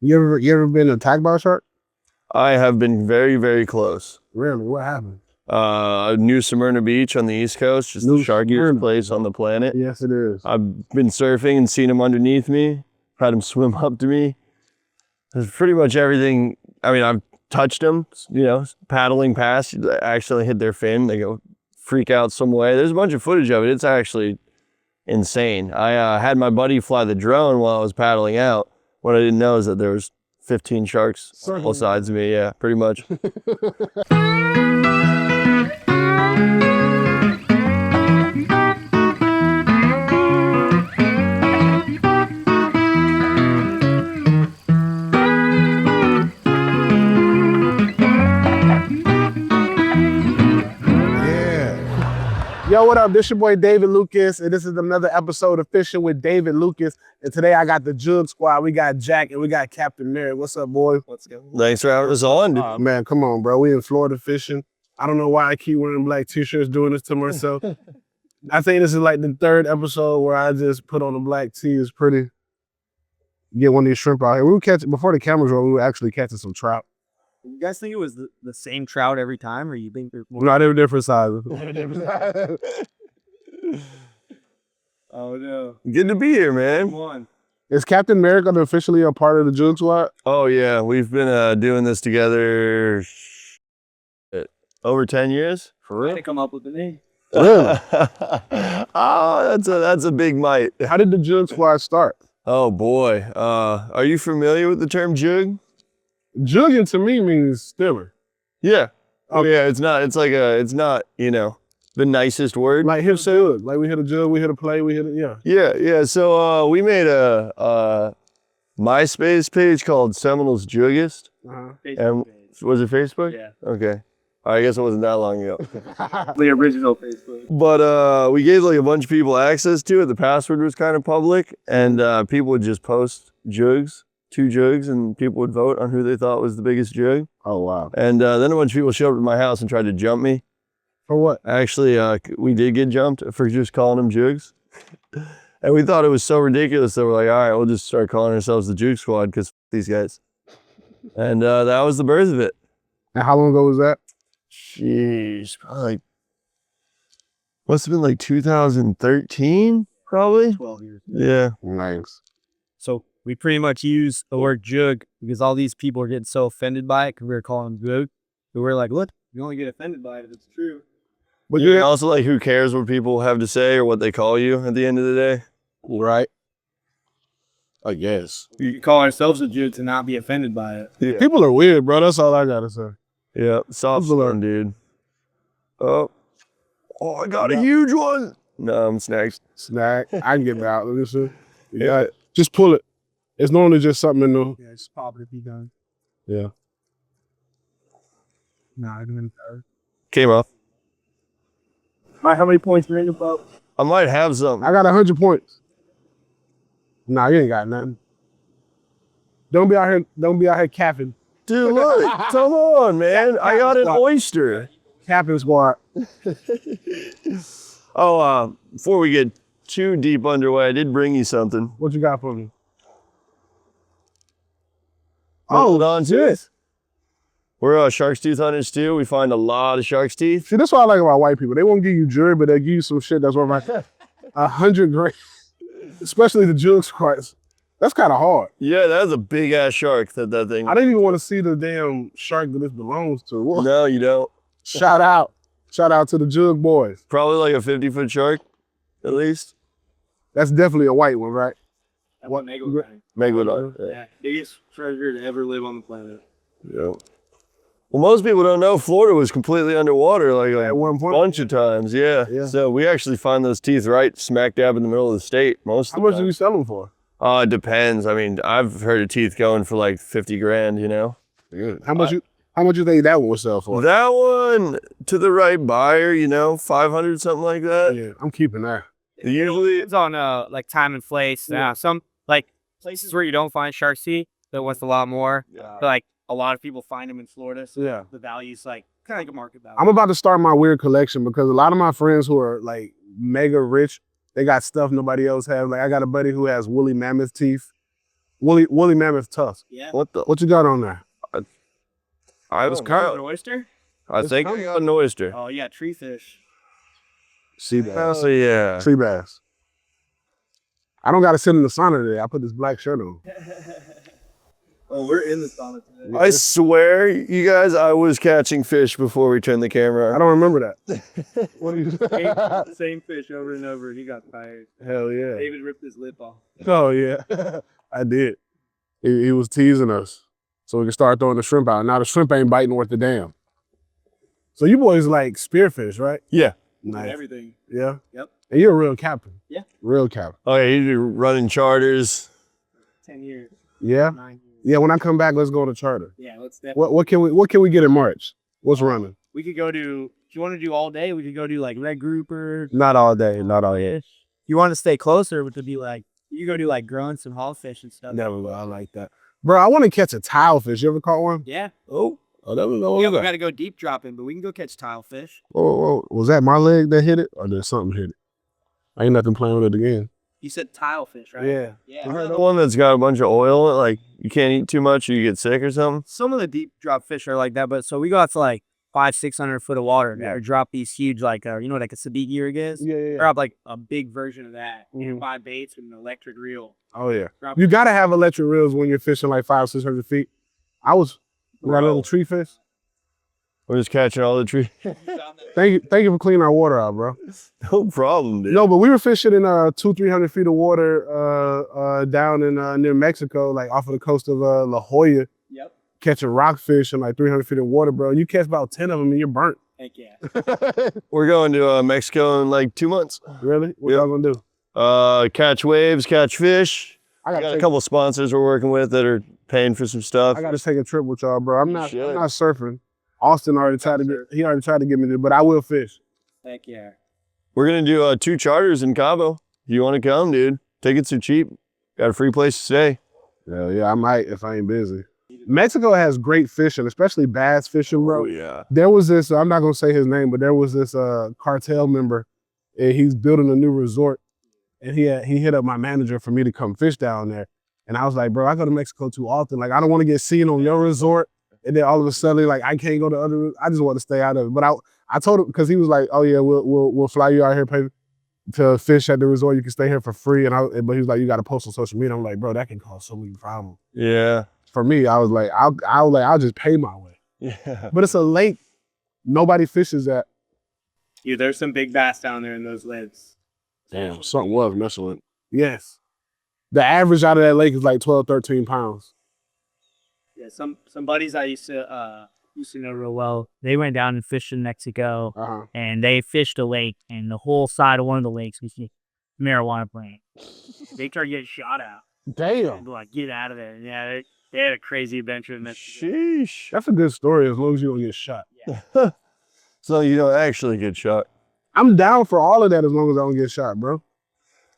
You ever been attacked by a shark? I have been very, very close. Really? What happened? New Smyrna Beach on the East Coast, just the sharkiest place on the planet. Yes, it is. I've been surfing and seen him underneath me, had him swim up to me. There's pretty much everything. I mean, I've touched them, you know, paddling past, actually hit their fin. They go freak out some way. There's a bunch of footage of it. It's actually insane. I had my buddy fly the drone while I was paddling out. What I didn't know is that there was 15 sharks on both sides of me. Yeah, pretty much. Yo, what up? This your boy David Lucas, and this is another episode of Fishing with David Lucas. And today I got the JoogSquad. We got Jack and we got Captain Mary. What's up, boy? What's going on? Thanks for having us on. Man, come on, bro. We in Florida fishing. I don't know why I keep wearing black t-shirts doing this to myself. I think this is like the third episode where I just put on a black tee. It's pretty. Get one of these shrimp out here. We were catching, before the cameras rolled, we were actually catching some trout. You guys think it was the same trout every time, or you think there's more? No, they were different sizes. Oh no! Good to be here, man. Come on. Is Captain America officially a part of the JoogSquad? Oh yeah, we've been doing this together over 10 years. For real? I come up with the name. Really? Oh, that's a big mite. How did the JoogSquad start? Oh boy, are you familiar with the term Joog? Jugging to me means stimmer. Yeah. Oh yeah, it's not, you know, the nicest word. Like hit jug. Like we hit a jug, we hit a play, we hit it, yeah. Yeah. So we made a MySpace page called Seminoles Joogist. And was it Facebook? Yeah. Okay. I guess it wasn't that long ago. The original Facebook. But we gave like a bunch of people access to it. The password was kind of public, and people would just post jugs. 2 jugs, and people would vote on who they thought was the biggest jug. Oh, wow. And then a bunch of people showed up at my house and tried to jump me. For what? Actually, we did get jumped for just calling them jugs. And we thought it was so ridiculous that we're like, all right, we'll just start calling ourselves the JoogSquad because these guys. And that was the birth of it. And how long ago was that? Jeez, probably like, must have been like 2013, probably. 12 years. Yeah. Nice. So we pretty much use the word jug because all these people are getting so offended by it because we were calling them jug. But we're like, look, you only get offended by it if it's true. But you also like, who cares what people have to say or what they call you at the end of the day? Right. I guess. We can call ourselves a jug to not be offended by it. Yeah. People are weird, bro. That's all I gotta say. Yeah, soft one, dude. Oh, I got a huge one. No, I'm snagged. Snag. I can get it out. Listen. Yeah, just pull it. It's normally just something in the. Yeah, just pop it if you done. Yeah. Nah, I didn't. Came off. Mike, how many points are in your boat? I might have something. I got 100 points. Nah, you ain't got nothing. Don't be out here capping. Dude, look, come on, man. I got an oyster. Capping squad. Oh, before we get too deep underway, I did bring you something. What you got for me? Hold on to it. We're shark's tooth hunters too. We find a lot of shark's teeth. See, that's what I like about white people. They won't give you jewelry, but they'll give you some shit that's worth like 100 grand. Especially the JoogSquad. That's kind of hard. Yeah, that's a big ass shark. That thing. I didn't even want to see the damn shark that this belongs to. What? No, you don't. Shout out to the Joog boys. Probably like a 50-foot shark, at least. That's definitely a white one, right? What Megalodon. Yeah, biggest treasure to ever live on the planet. Yeah. Well, most people don't know Florida was completely underwater like At one point. a bunch of times. Yeah. So we actually find those teeth right smack dab in the middle of the state most of the How much time. do you sell them for? It depends. I mean, I've heard of teeth going for like 50 grand, you know? Yeah. How much you think that one would sell for? That one, to the right buyer, you know, 500, something like that. Yeah, I'm keeping that. Usually It's on like time and place. Yeah. Some like places where you don't find shark teeth, that wants a lot more. Yeah. But, like a lot of people find them in Florida, so Yeah. the value's like kind of like a market value. I'm about to start my weird collection because a lot of my friends who are like mega rich, they got stuff nobody else has. Like I got a buddy who has woolly mammoth teeth. Woolly mammoth tusk. Yeah. What you got on there? I Was don't an know. oyster? I think I got an oyster. Oh, yeah, tree fish. Sea bass. Oh yeah. Sea bass. I don't got to sit in the sauna today. I put this black shirt on. Oh, we're in the sauna today. I swear, you guys, I was catching fish before we turned the camera I on. don't remember that. What do you? Same fish over and over. He got tired. Hell yeah. David ripped his lip off. Oh yeah, I did. He was teasing us so we could start throwing the shrimp out. Now the shrimp ain't biting worth the damn. So you boys like spearfish, right? Yeah. Nice. Everything. Yeah. Yep. And you're a real captain. Yeah. Real captain. Oh yeah, you do running charters. 10 years. Yeah. 9 years. Yeah. When I come back, let's go on a charter. Yeah, let's definitely. What can we get in March? What's running? We could go to, if you want to do all day, we could go do like red grouper. Not all day. Not all day. If you want to stay closer, it would be like, you go do like grunts and hogfish and stuff. Never will. I like that, bro. I want to catch a tilefish. You ever caught one? Yeah. Oh, that was Yeah, we got to go deep dropping, but we can go catch tilefish. Whoa. Was that my leg that hit it, or did something hit it? Ain't nothing playing with it again. You said tilefish, right? Yeah. Yeah. I heard the one that's got a bunch of oil in it, like you can't eat too much or you get sick or something. Some of the deep drop fish are like that, but so we go out to like 500-600 foot of water Yeah. or drop these huge, like, you know what like a sabiki rig is? Yeah. Drop like a big version of that. Mhm. 5 baits with an electric reel. Oh yeah. Drop You gotta have electric reels when you're fishing like 500-600 feet. We got a little tree fish. We're just catching all the trees. Thank you for cleaning our water out, bro. No problem, dude. No, but we were fishing in 200-300 feet of water down in near Mexico, like off of the coast of La Jolla, Yep. catching rockfish in like 300 feet of water, bro. You catch about 10 of them and you're burnt. Heck yeah. We're going to Mexico in like 2 months. Really? What Yep. y'all gonna do? Catch waves, catch fish. I We got a gotta couple sponsors we're working with that are paying for some stuff. I gotta take a trip with y'all, bro. I'm You not should. surfing. Austin already tried to get me there, but I will fish. Heck yeah. We're gonna do 2 charters in Cabo. If you want to come, dude, tickets are cheap. Got a free place to stay. Hell yeah, I might if I ain't busy. Mexico has great fishing, especially bass fishing, bro. Oh yeah. There was this, I'm not gonna say his name, but there was this cartel member, and he's building a new resort, and he hit up my manager for me to come fish down there. And I was like, bro, I go to Mexico too often. Like, I don't want to get seen on your resort, and then all of a sudden, like, I can't go to other. I just want to stay out of it. But I told him, because he was like, oh yeah, we'll fly you out here, pay to fish at the resort. You can stay here for free. But he was like, you got to post on social media. I'm like, bro, that can cause so many problems. Yeah. For me, I was like, I'll just pay my way. Yeah. But it's a lake nobody fishes at. Yeah, there's some big bass down there in those lids. Damn, something was messing with. Yes. The average out of that lake is like 12, 13 pounds. Yeah, some buddies I used to know real well. They went down and fished in Mexico, Uh-huh. and they fished a lake, and the whole side of one of the lakes was marijuana plant. They started getting shot out. Damn. And like, get out of there. Yeah, they had a crazy adventure in Mexico. Sheesh. That's a good story as long as you don't get shot. So you don't actually get shot. I'm down for all of that as long as I don't get shot, bro.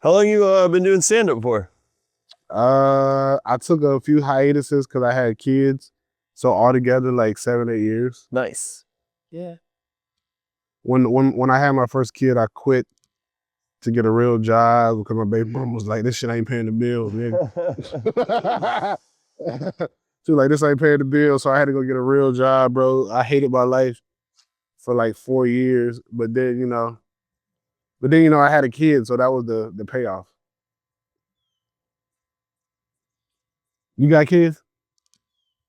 How long you been doing stand-up for? I took a few hiatuses because I had kids. So altogether, like 7, 8 years. Nice. Yeah. When I had my first kid, I quit to get a real job because my baby mom was like, this shit ain't paying the bills, nigga. She was like, this ain't paying the bills, so I had to go get a real job, bro. I hated my life for like 4 years, but then, I had a kid, so that was the payoff. You got kids?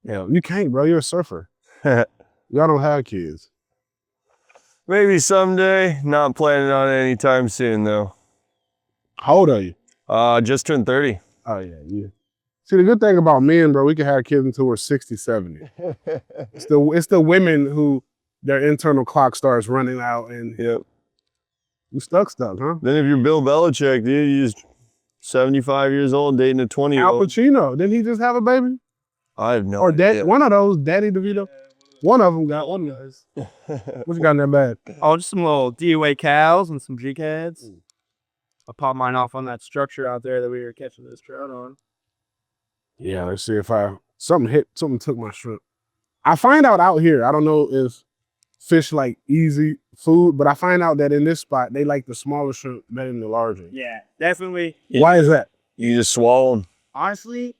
Yeah, you can't, bro. You're a surfer. Y'all don't have kids. Maybe someday. Not planning on it anytime soon, though. How old are you? Just turned 30. Oh, yeah. See, the good thing about men, bro, we can have kids until we're 60, 70. It's the women who their internal clock starts running out and Yep. you stuck, huh? Then if you're Bill Belichick, dude, you're 75 years old dating a Al 20-year-old. Pacino, didn't he just have a baby? I have no Or idea. one of those, Daddy DeVito. One of them got one, guys. What you got in that bag? Oh, just some little DOA cows and some jig heads. I popped mine off on that structure out there that we were catching this trout on. Yeah, let's see if something took my shrimp. I find out here, I don't know if fish like easy food, but I find out that in this spot, they like the smaller shrimp better than the larger. Yeah, definitely. Yeah. Why is that? You just swallow them. Honestly,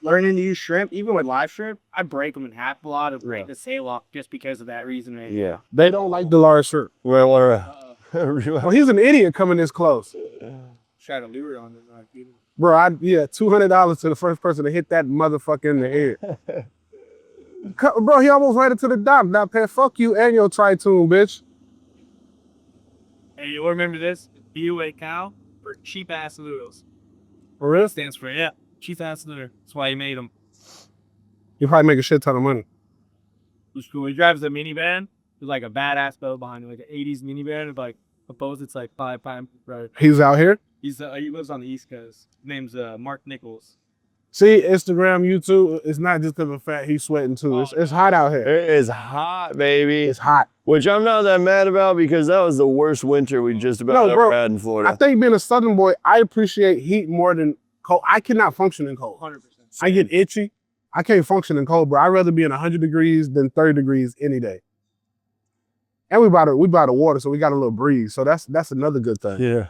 learning to use shrimp, even with live shrimp, I break them in half a lot of break the sail off just because of that reason. Right? Yeah. They don't like the large shrimp. You might want Well, he's an idiot coming this close. Try to lure it on it. Bro, $200 to the first person to hit that motherfucker in the head. Bro, he almost ran into the dock. Now, Pat, fuck you and your tritoon, bitch. Hey, you remember this? BUA cow for cheap ass noodles. For real? Stands for cheap ass noodle. That's why he made them. You probably make a shit ton of money. It's cool. He drives a minivan. There's like a badass boat behind him, like an 80s minivan. It's like opposed, it's like 5 times. Right. He's out here? He lives on the East Coast. His name's Mark Nichols. See, Instagram, YouTube, it's not just because of the fact he's sweating too. It's hot out here. It is hot, baby. It's hot. Which I'm not that mad about because that was the worst winter we just about ever had in Florida. I think being a Southern boy, I appreciate heat more than cold. I cannot function in cold. 100%. I get itchy. I can't function in cold, bro. I'd rather be in 100 degrees than 30 degrees any day. And we by the water, so we got a little breeze. So that's another good thing. Yeah.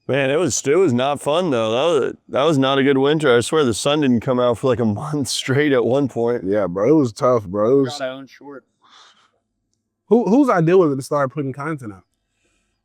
Man, it was not fun though. That was not a good winter. I swear the sun didn't come out for like a month straight at one point. Yeah, bro. It was tough, bro. It was... Got our own short. Whose idea was it to start putting content out?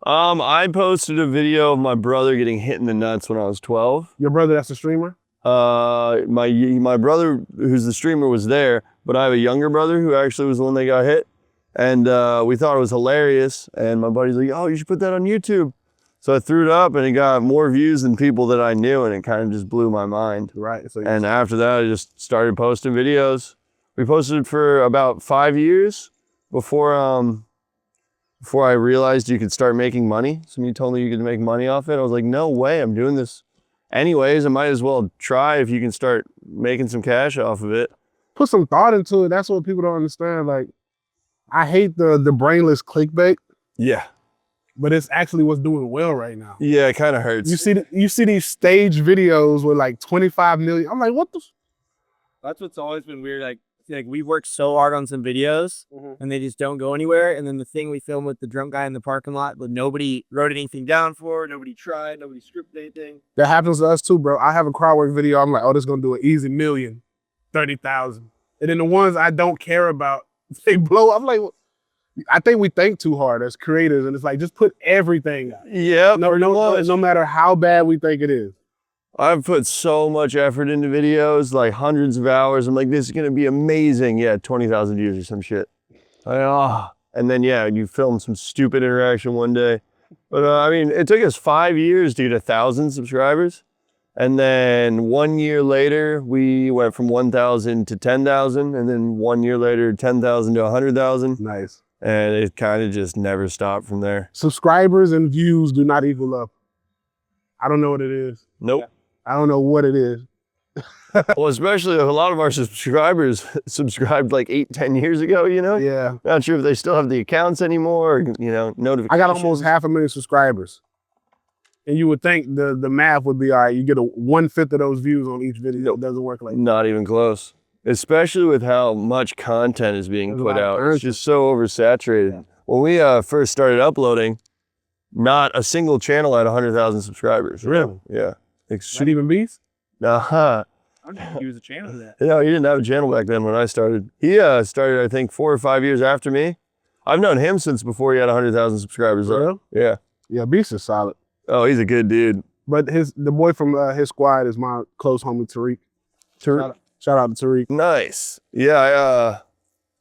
I posted a video of my brother getting hit in the nuts when I was 12. Your brother that's a streamer? My brother, who's the streamer, was there, but I have a younger brother who actually was the one that got hit. And we thought it was hilarious. And my buddy's like, oh, you should put that on YouTube. So I threw it up and it got more views than people that I knew, and it kind of just blew my mind. Right. So and after that, I just started posting videos. We posted for about 5 years before I realized you could start making money. Somebody told me you could make money off it. I was like, no way, I'm doing this anyways. I might as well try if you can start making some cash off of it. Put some thought into it. That's what people don't understand. Like, I hate the brainless clickbait. Yeah. But it's actually what's doing well right now. Yeah, it kind of hurts. You see these stage videos with like 25 million. I'm like, what the? That's what's always been weird. Like we worked so hard on some videos and they just don't go anywhere. And then the thing we filmed with the drunk guy in the parking lot, but nobody wrote anything down for, nobody tried, nobody scripted anything. That happens to us too, bro. I have a crowd work video. I'm like, oh, this is gonna do an easy million, 30,000. And then the ones I don't care about, they blow up. I'm like, I think we think too hard as creators, and it's like, just put everything out. Yeah, no matter how bad we think it is. I've put so much effort into videos, like hundreds of hours. I'm like, this is gonna be amazing. Yeah, 20,000 views or some shit. And then yeah, you film some stupid interaction one day. But I mean, it took us 5 years to get 1,000 subscribers. And then 1 year later, we went from 1,000 to 10,000. And then 1 year later, 10,000 to 100,000. Nice. And it kind of just never stopped from there. Subscribers and views do not equal up. I don't know what it is. Nope. I don't know what it is. Well, especially a lot of our subscribers subscribed like 8-10 years ago, you know? Yeah. Not sure if they still have the accounts anymore, or, you know, notifications. I got almost 500,000 subscribers. And you would think the math would be all right. You get 1/5 of those views on each video. It doesn't work like that. Not even close. Especially with how much content is being put out. It's just so oversaturated. Yeah. When we first started uploading, not a single channel had 100,000 subscribers. Really? Yeah. Should even be? Uh-huh. I don't think he was a channel for that. No, he didn't have a channel back then when I started. He started, I think, 4 or 5 years after me. I've known him since before he had 100,000 subscribers. Real? Yeah. Yeah, Beast is solid. Oh, he's a good dude. But the boy from his squad is my close homie, Tariq. Shout out to Tariq. Nice. Yeah,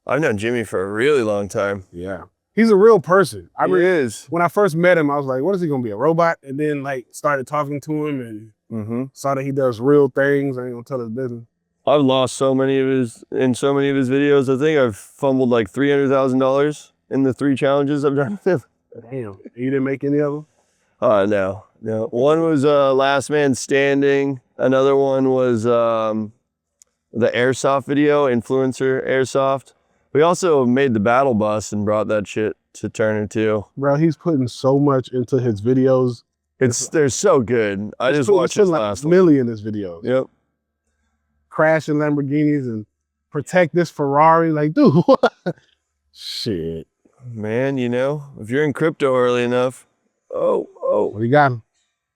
I've known Jimmy for a really long time. Yeah. He's a real person. He is. When I first met him, I was like, what is he gonna be, a robot? And then like started talking to him and saw that he does real things. I ain't gonna tell his business. I've lost so many of his videos. I think I've fumbled like $300,000 in the 3 challenges I've done with him. Damn. You didn't make any of them? No. One was Last Man Standing. Another one was the airsoft video, influencer airsoft. We also made the battle bus and brought that shit to Turner too. Bro, he's putting so much into his videos. They're so good. I just watched his last one. Million in his videos. Yep. Crashing Lamborghinis and protect this Ferrari. Like, dude, what? Shit. Man, you know, if you're in crypto early enough, we got him.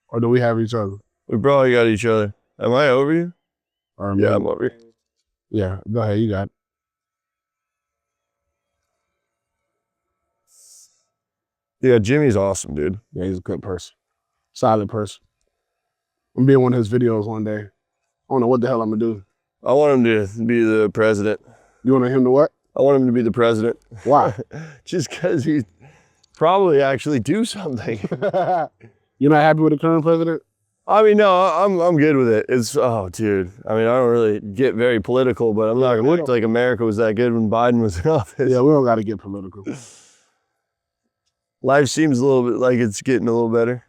Or do we have each other? we probably got each other. Am I over you? Or Yeah, maybe- I'm over here. Yeah, go ahead. You got it. Yeah, Jimmy's awesome, dude. Yeah, he's a good person. Solid person. I'm being one of his videos one day. I don't know what the hell I'm gonna do. I want him to be the president. You want him to what? I want him to be the president. Why? Just because he probably actually do something. You're not happy with the current president? I mean, no, I'm good with it. It's, oh, dude. I mean, I don't really get very political, but I'm not gonna look like America was that good when Biden was in office. Yeah, we don't got to get political. Life seems a little bit like it's getting a little better.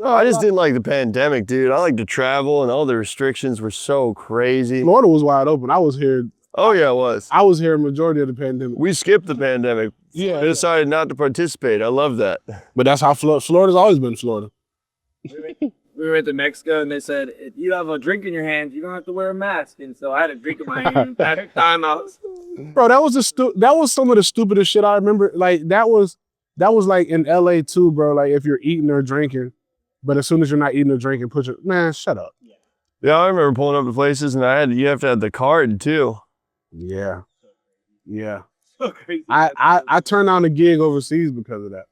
I just didn't like the pandemic, dude. I like to travel, and all the restrictions were so crazy. Florida was wide open. I was here. Oh yeah, it was. I was here majority of the pandemic. We skipped the pandemic. Yeah, I decided not to participate. I love that. but that's how Florida's always been Florida. We went to Mexico and they said, if you have a drink in your hand, you don't have to wear a mask. And so I had a drink in my hand. Every time I was... Bro, that was some of the stupidest shit I remember. Like that was like in LA too, bro. Like if you're eating or drinking, but as soon as you're not eating or drinking, man, shut up. Yeah, I remember pulling up to places, and you have to have the card too. Yeah. Yeah. So crazy. I turned down a gig overseas because of that.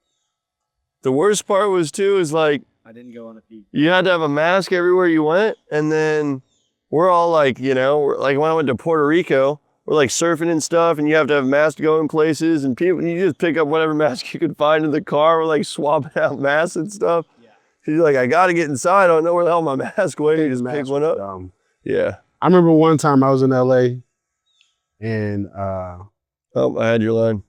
The worst part was too is like I didn't go on a feed. you had to have a mask everywhere you went, and then we're all like, like when I went to Puerto Rico, we're like surfing and stuff, and you have to have a mask to go in places, and people, you just pick up whatever mask you could find in the car. We're like swapping out masks and stuff. Yeah. You're like, I gotta get inside. I don't know where the hell my mask went. You just pick one up. Yeah. I remember one time I was in LA, and Oh, I had your line.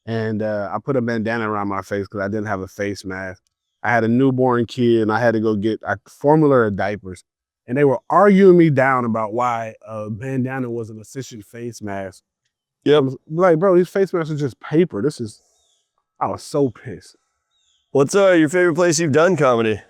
And I put a bandana around my face because I didn't have a face mask. I had a newborn kid and I had to go get formula or diapers. And they were arguing me down about why a bandana was an efficient face mask. Yep. I was like, bro, these face masks are just paper. I was so pissed. What's your favorite place you've done comedy?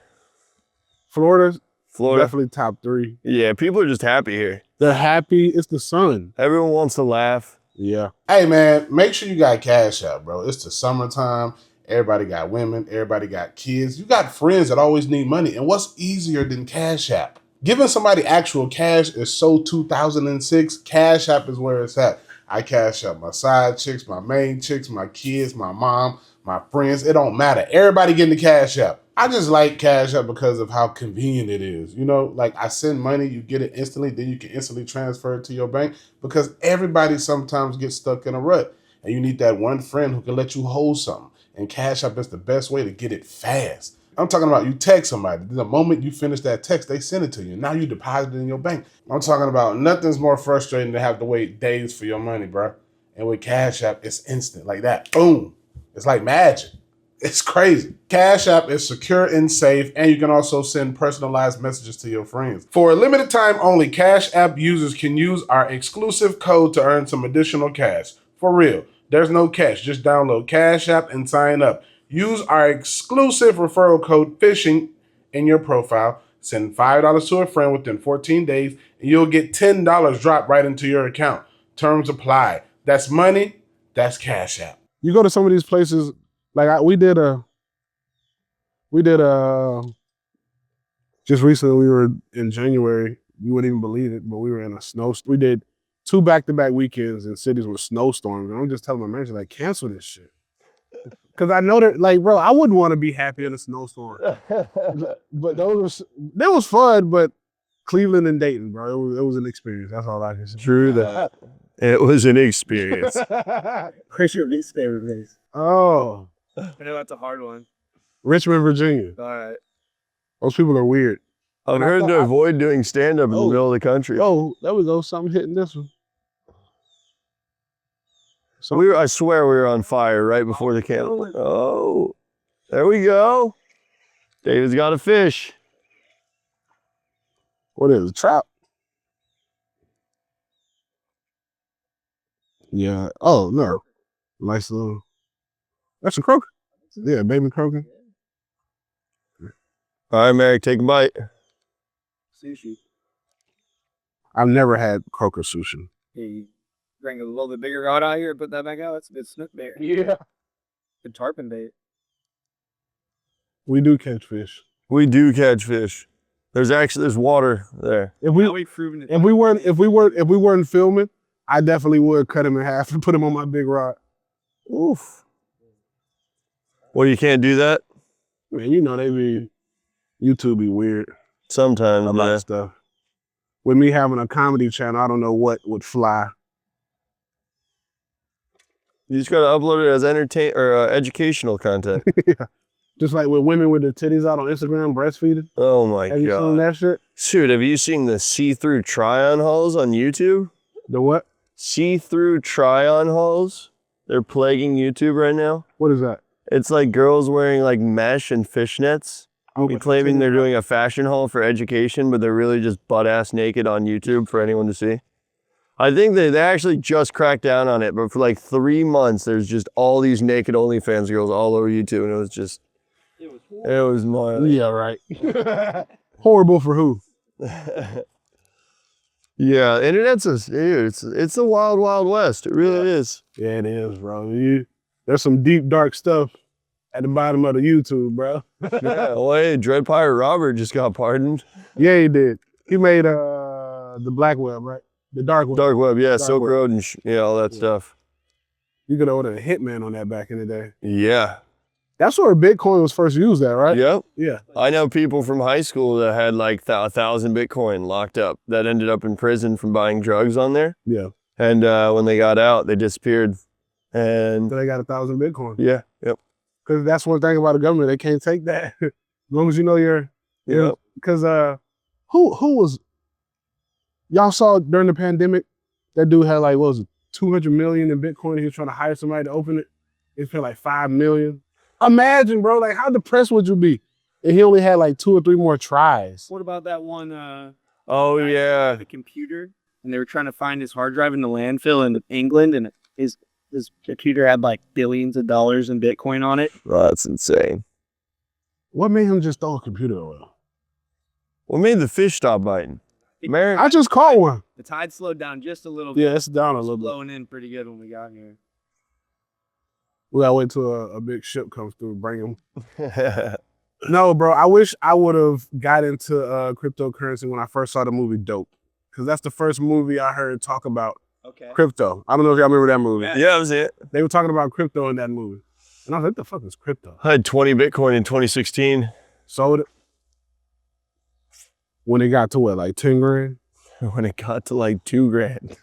Florida, Florida. definitely top 3. Yeah, people are just happy here. They're happy. It's the sun. Everyone wants to laugh. Yeah. Hey man, make sure you got cash out, bro. It's the summertime. Everybody got women. Everybody got kids. You got friends that always need money. And what's easier than Cash App? Giving somebody actual cash is so 2006. Cash App is where it's at. I cash out my side chicks, my main chicks, my kids, my mom, my friends. It don't matter. Everybody getting the Cash App. I just like Cash App because of how convenient it is. You know, like I send money, you get it instantly, then you can instantly transfer it to your bank because everybody sometimes gets stuck in a rut. And you need that one friend who can let you hold something. And Cash App is the best way to get it fast. I'm talking about you text somebody. The moment you finish that text, they send it to you. Now you deposit it in your bank. I'm talking about nothing's more frustrating than have to wait days for your money, bro. And with Cash App, it's instant like that. Boom. It's like magic. It's crazy. Cash App is secure and safe, and you can also send personalized messages to your friends. For a limited time only, Cash App users can use our exclusive code to earn some additional cash. For real. There's no catch. Just download Cash App and sign up. Use our exclusive referral code FISHING in your profile. Send $5 to a friend within 14 days, and you'll get $10 dropped right into your account. Terms apply. That's money. That's Cash App. You go to some of these places, like we did just recently, we were in January. You wouldn't even believe it, but we were in we did 2 back-to-back weekends in cities with snowstorms. And I'm just telling my manager, like, cancel this shit. Cause I know that, like, bro, I wouldn't want to be happy in a snowstorm. But that was fun, but Cleveland and Dayton, bro, it was an experience. That's all I can say. True that. It was an experience. Where's your least favorite place? Oh, I know that's a hard one. Richmond, Virginia. All right. Those people are weird. I've heard to avoid doing stand-up in the middle of the country. Oh, there we go. Something hitting this one. So I swear we were on fire right before the camera. Oh, there we go. David's got a fish. What is it? Trout? Yeah. Oh, no. Nice little. That's a croaker. Yeah, baby croaker. All right, Merrick, take a bite. Sushi. I've never had croaker sushi. Hey, bring a little bit bigger rod out here and put that back out. That's a good snook bait. Yeah. Good tarpon bait. We do catch fish. We do catch fish. There's water there. If Now we've proven it. if we weren't filming, I definitely would cut him in half and put him on my big rod. Oof. Well, you can't do that? Man, you know YouTube be weird Sometimes, about yeah. stuff. With me having a comedy channel, I don't know what would fly. You just gotta upload it as educational content. Yeah. Just like with women with their titties out on Instagram breastfeeding. Oh my Have you seen God. that shit? Shoot, have you seen the see-through try-on hauls on YouTube? The what? See-through try-on hauls? They're plaguing YouTube right now. What is that? It's like girls wearing like mesh and fishnets, Oh, claiming they're doing a fashion haul for education, but they're really just butt-ass naked on YouTube for anyone to see. I think they actually just cracked down on it, but for like 3 months, there's just all these naked OnlyFans girls all over YouTube, and it was just, it was my, Yeah, right. Horrible for who? yeah, internet's it's a wild, wild west. It really is. Yeah, it is, bro. There's some deep, dark stuff at the bottom of the YouTube, bro. Yeah, well, hey, Dread Pirate Robert just got pardoned. Yeah, he did. He made the black web, right? The dark web. Dark web, yeah, Silk web. Road and yeah, all that stuff. You could order a Hitman on that back in the day. Yeah. That's where Bitcoin was first used at, right? Yep. Yeah. I know people from high school that had like 1,000 Bitcoin locked up that ended up in prison from buying drugs on there. Yeah. And when they got out, they disappeared. And So they got 1,000 Bitcoin. yeah, yep. Because that's one thing about the government. They can't take that. As long as you know you're Yep. because who was y'all saw during the pandemic, that dude had like, what was it, 200 million in Bitcoin. He was trying to hire somebody to open it. He paid like 5 million. Imagine, bro, like how depressed would you be? And he only had like 2 or 3 more tries. What about that one? Oh, guy yeah. with the computer, and they were trying to find his hard drive in the landfill in England, and his computer had like billions of dollars in Bitcoin on it. Oh, that's insane. What made him just throw a computer away? What made the fish stop biting? America. I just caught one. The tide slowed down just a little bit. Yeah, it's down a It was little bit. blowing in pretty good when we got here. We gotta wait till a big ship comes through and bring him. No, bro, I wish I would have got into cryptocurrency when I first saw the movie Dope. Because that's the first movie I heard talk about Okay. crypto. I don't know if y'all remember that movie. Yeah. Yeah, that was it. They were talking about crypto in that movie. And I was like, what the fuck is crypto? I had 20 Bitcoin in 2016. Sold it. When it got to what, like 10 grand? When it got to like 2 grand.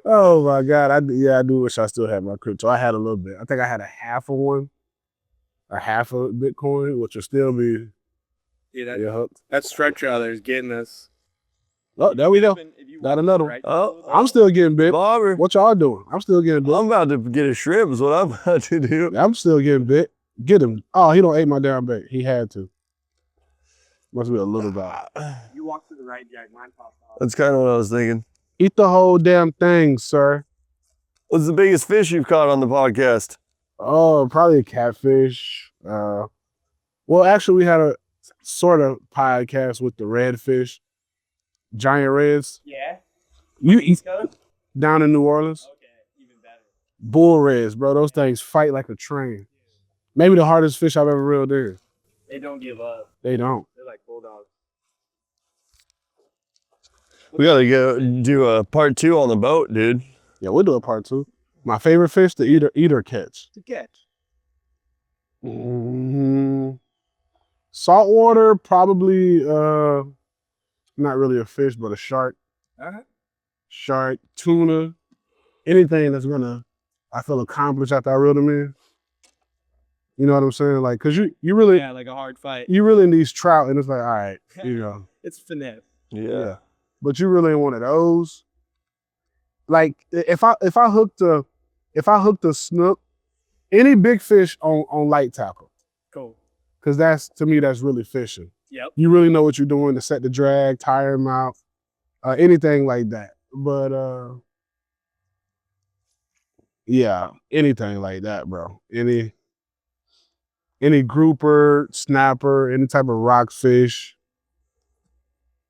Oh my God. I do wish I still had my crypto. I had a little bit. I think I had a half of one. A half of Bitcoin, which would still be hooked. That stretcher out there is getting us. Oh, there we go. Got another one. Oh, I'm still getting bit. Bobber. What y'all doing? I'm still getting bit. I'm about to get a shrimp is what I'm about to do. I'm still getting bit. Get him. Oh, he don't ate my damn bait. He had to. Must be a little bit. You walk to the right, Jack. Mine popped off. That's kind of what I was thinking. Eat the whole damn thing, sir. What's the biggest fish you've caught on the podcast? Oh, probably a catfish. Well, actually, we had a sort of podcast with the redfish, giant reds. Yeah. You eat down in New Orleans. Okay, even better. Bull reds, bro. Those things fight like a train. Maybe the hardest fish I've ever reeled in. They don't give up. They don't. They're like bulldogs. We gotta go do a part 2 on the boat, dude. Yeah, we'll do a part 2. My favorite fish, the eater catch. To catch. Saltwater, probably not really a fish, but a shark. Uh-huh. Shark, tuna, anything that's gonna, I feel, accomplish after I reel them in. You know what I'm saying? Like, cause you really, Yeah, like a hard fight. you really need trout, and it's like, all right, you know. It's finesse. Yeah. But you really ain't one of those. Like, if I hooked a snook, any big fish on light tackle, Cool. cause that's, to me, that's really fishing. Yep. You really know what you're doing to set the drag, tire them out, anything like that. But yeah, anything like that, bro. Any grouper, snapper, any type of rockfish.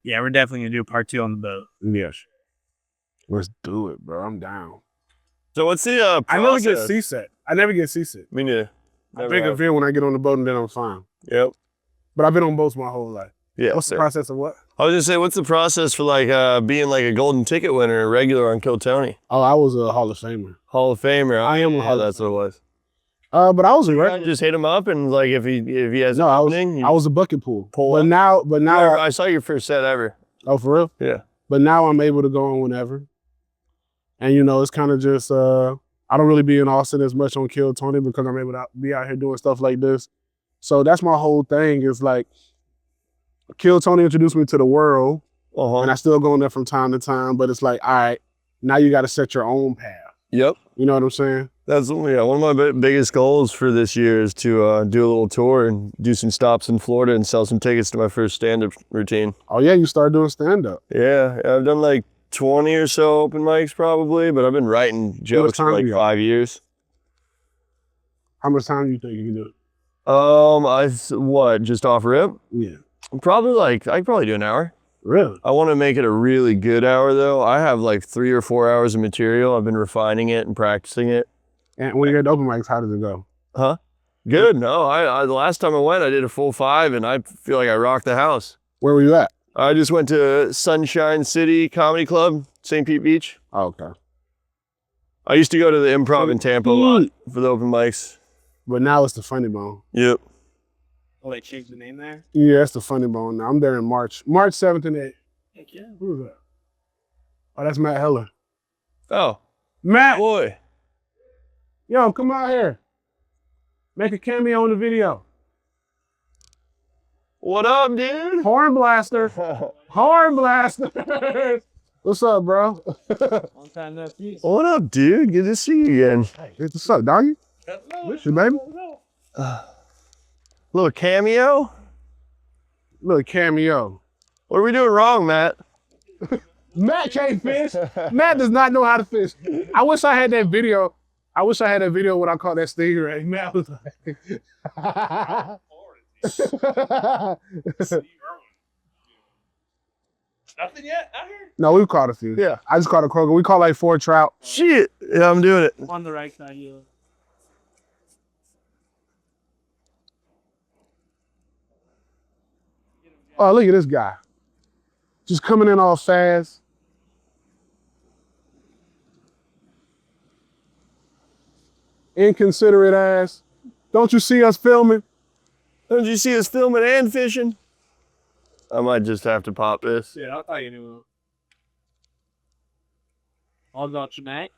Yeah, we're definitely gonna do a part 2 on the boat. Yes. Let's do it, bro. I'm down. So what's the I never get process? seasick. I never get seasick. Me neither. I Never drink a have. beer when I get on the boat and then I'm fine. Yep. But I've been on boats my whole life. Yeah. What's the process of what? I was gonna say, what's the process for like being like a golden ticket winner, a regular on Kill Tony? Oh, I was a Hall of Famer. Hall of Famer. I am a Hall of That's what it was. But I was a You regular. just hit him up and like if he has No, an I opening, was a bucket pool. Pull but up. now I saw your first set ever. oh, for real? Yeah. But now I'm able to go on whenever. And you know, it's kind of just I don't really be in Austin as much on Kill Tony because I'm able to be out here doing stuff like this. So that's my whole thing is like Kill Tony introduced me to the world and I still go in there from time to time, but it's like, all right, now you got to set your own path. Yep. You know what I'm saying? That's one of my biggest goals for this year is to do a little tour and do some stops in Florida and sell some tickets to my first stand-up routine. Oh yeah, you started doing stand-up. Yeah, I've done like 20 or so open mics probably, but I've been writing jokes for like 5 years. How much time do you think you can do it? Just off rip? Yeah. Probably I could probably do an hour. Really? I want to make it a really good hour though. I have like 3 or 4 hours of material. I've been refining it and practicing it. And when you're at the open mics, how does it go? Huh? Good. No, I the last time I went, I did a full 5 and I feel like I rocked the house. Where were you at? I just went to Sunshine City Comedy Club, St. Pete Beach. Oh, okay. I used to go to the Improv in Tampa a lot for the open mics. But now it's the Funny Bone. Yep. Oh, they changed the name there? Yeah, it's the Funny Bone now. I'm there in March 7th and 8th. Heck yeah. Who's that? Oh, that's Matt Heller. Oh, Matt, boy. yo, come out here. Make a cameo in the video. What up, dude? Horn Blaster. Horn Blaster. What's up, bro? Long time no see. What up, dude? Good to see you again. Hey, what's up, doggy? Miss you, baby. Little cameo? Little cameo. What are we doing wrong, Matt? Matt can't fish. Matt does not know how to fish. I wish I had that video. I wish I had that video when I caught that stingray. Matt was like... Nothing yet out here? No, we caught a few. Yeah. I just caught a croaker. We caught like 4 trout. Shit. Yeah, I'm doing it. On the right side here. Oh, look at this guy. Just coming in all fast. Inconsiderate ass. Don't you see us filming? Don't you see us filming and fishing? I might just have to pop this. Yeah, I thought you knew. All about tonight.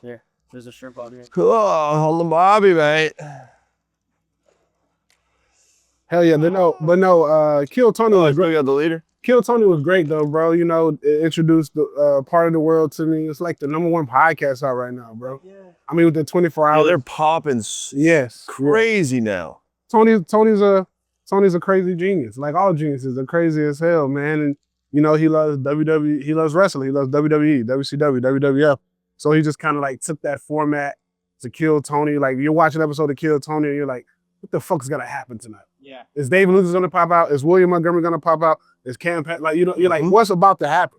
Here, there's a shrimp on here. Oh, on the bobby, mate. Hell yeah, but no, Kill Tony Oh, I was still great. got the leader. Kill Tony was great though, bro. You know, it introduced the part of the world to me. It's like the #1 podcast out right now, bro. Yeah. I mean, with the 24 Oh, hours. they're popping Yes. crazy now. Tony's a crazy genius. Like all geniuses are crazy as hell, man. And you know, he loves WWE, he loves wrestling, he loves WWE, WCW, WWF. So he just kind of like took that format to Kill Tony. Like you're watching an episode of Kill Tony and you're like, what the fuck is gonna happen tonight? Yeah. Is Dave Luther gonna pop out? Is William Montgomery gonna pop out? Is Cam Pat, like, you know, you're like, what's about to happen?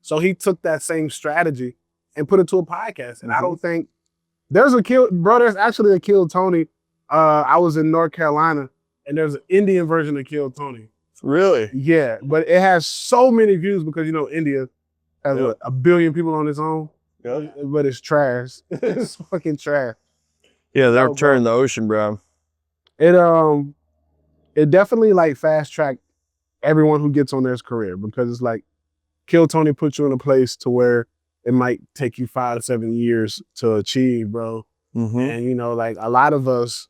So he took that same strategy and put it to a podcast. And I don't think there's actually a Kill Tony. I was in North Carolina and there's an Indian version of Kill Tony. Really? Yeah, but it has so many views because, you know, India has Yeah. a billion people on its own, Yeah. but it's trash. It's fucking trash. Yeah, they're Oh, turning the ocean brown. It definitely like fast tracked everyone who gets on their career because it's like Kill Tony puts you in a place to where it might take you 5 to 7 years to achieve, bro. Mm-hmm. And you know, like a lot of us,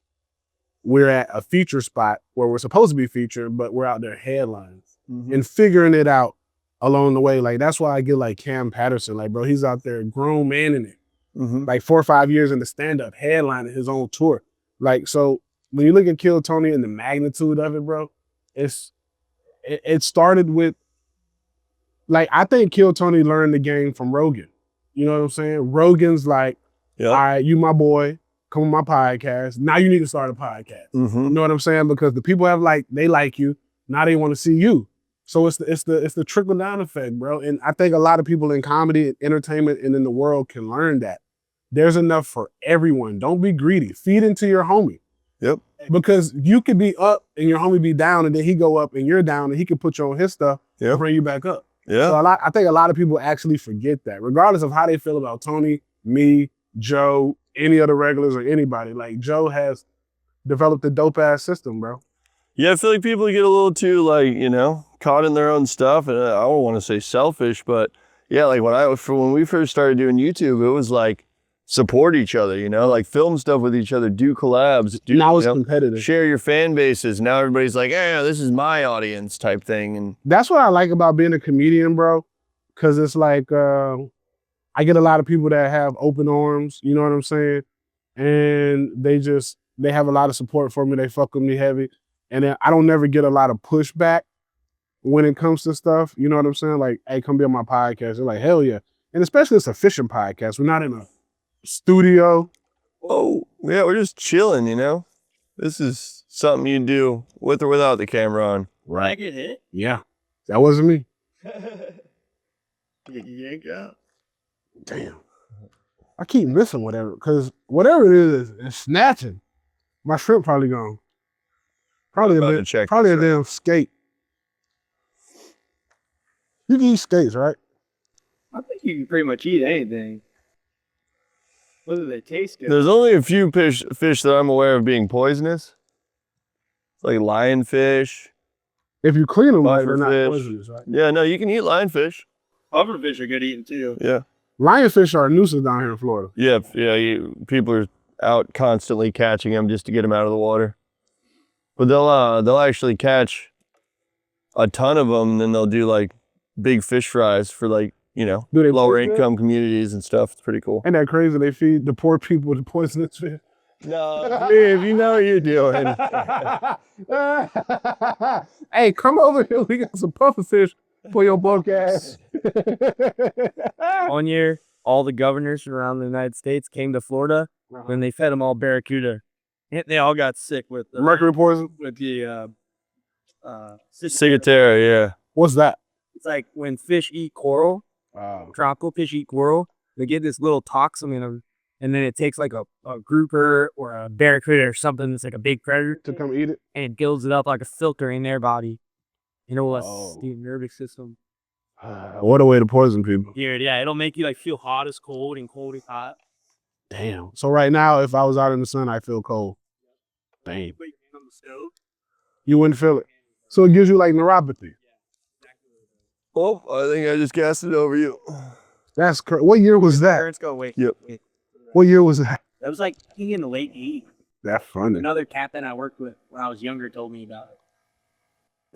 we're at a feature spot where we're supposed to be featured, but we're out there headlines and figuring it out along the way. Like that's why I get like Cam Patterson, like bro, he's out there grown man in it, like 4 or 5 years in the stand-up, headlining his own tour. Like so, when you look at Kill Tony and the magnitude of it, bro, it started with, like, I think Kill Tony learned the game from Rogan. You know what I'm saying? Rogan's like, all right, you my boy, come on my podcast. Now you need to start a podcast. You know what I'm saying? Because the people they like you. Now they want to see you. So it's the trickle down effect, bro. And I think a lot of people in comedy and entertainment and in the world can learn that. There's enough for everyone. Don't be greedy. Feed into your homie. Yep. Because you could be up and your homie be down, and then he go up and you're down, and he can put you on his stuff and bring you back up. Yeah. So I think a lot of people actually forget that, regardless of how they feel about Tony, me, Joe, any other regulars or anybody. Like Joe has developed a dope ass system, bro. Yeah, I feel like people get a little too like, you know, caught in their own stuff, and I don't want to say selfish, but yeah, like when we first started doing YouTube, it was like support each other, you know, like film stuff with each other, do collabs. Now it's competitive. Share your fan bases. Now everybody's like, hey, this is my audience type thing. And that's what I like about being a comedian, bro. Cause it's like, I get a lot of people that have open arms, you know what I'm saying? And they have a lot of support for me. They fuck with me heavy. And then I don't never get a lot of pushback when it comes to stuff. You know what I'm saying? Like, hey, come be on my podcast. They're like, hell yeah. And especially it's a fishing podcast. We're not in a studio. oh, yeah, we're just chilling, you know? This is something you do with or without the camera on. I get hit. Yeah. That wasn't me. You yank out. Damn. I keep missing whatever, because whatever it is, it's snatching. My shrimp probably gone. Probably About a to check probably the a damn skate. You can eat skates, right? I think you can pretty much eat anything. Whether they taste good. There's only a few fish that I'm aware of being poisonous. Like lionfish. If you clean them, they're not Pufferfish. poisonous, right? Yeah, no, you can eat lionfish. Pufferfish are good eating too. Yeah. Lionfish are a nuisance down here in Florida. Yeah, people are out constantly catching them just to get them out of the water. But they'll actually catch a ton of them, and then they'll do like big fish fries for like, you know, Do they lower poison it? income communities and stuff. It's pretty cool. Ain't that crazy? They feed the poor people the poisonous fish. No, Liv, you know what you're doing. Hey, come over here. We got some pufferfish for your broke ass. One year, all the governors around the United States came to Florida when they fed them all barracuda. And they all got sick with the Mercury poison? with the Ciguatera, yeah. What's that? It's like when fish eat coral, tropical fish eat coral, they get this little toxin in them, and then it takes like a grouper or a barracuda or something that's like a big predator To come eat it? and it builds it up like a filter in their body. You know what? Oh. The nervous system. What a way to poison people. Weird, yeah. It'll make you like feel hot as cold and cold as hot. Damn. So right now, if I was out in the sun, I feel cold. Damn. But on the stove. You wouldn't feel it. So it gives you like neuropathy. Oh, I think I just gassed it over you. That's crazy. What year was that? Parents go, wait. Yep. wait. What year was that? That was like in the late 80s. That's funny. Another captain I worked with when I was younger told me about it.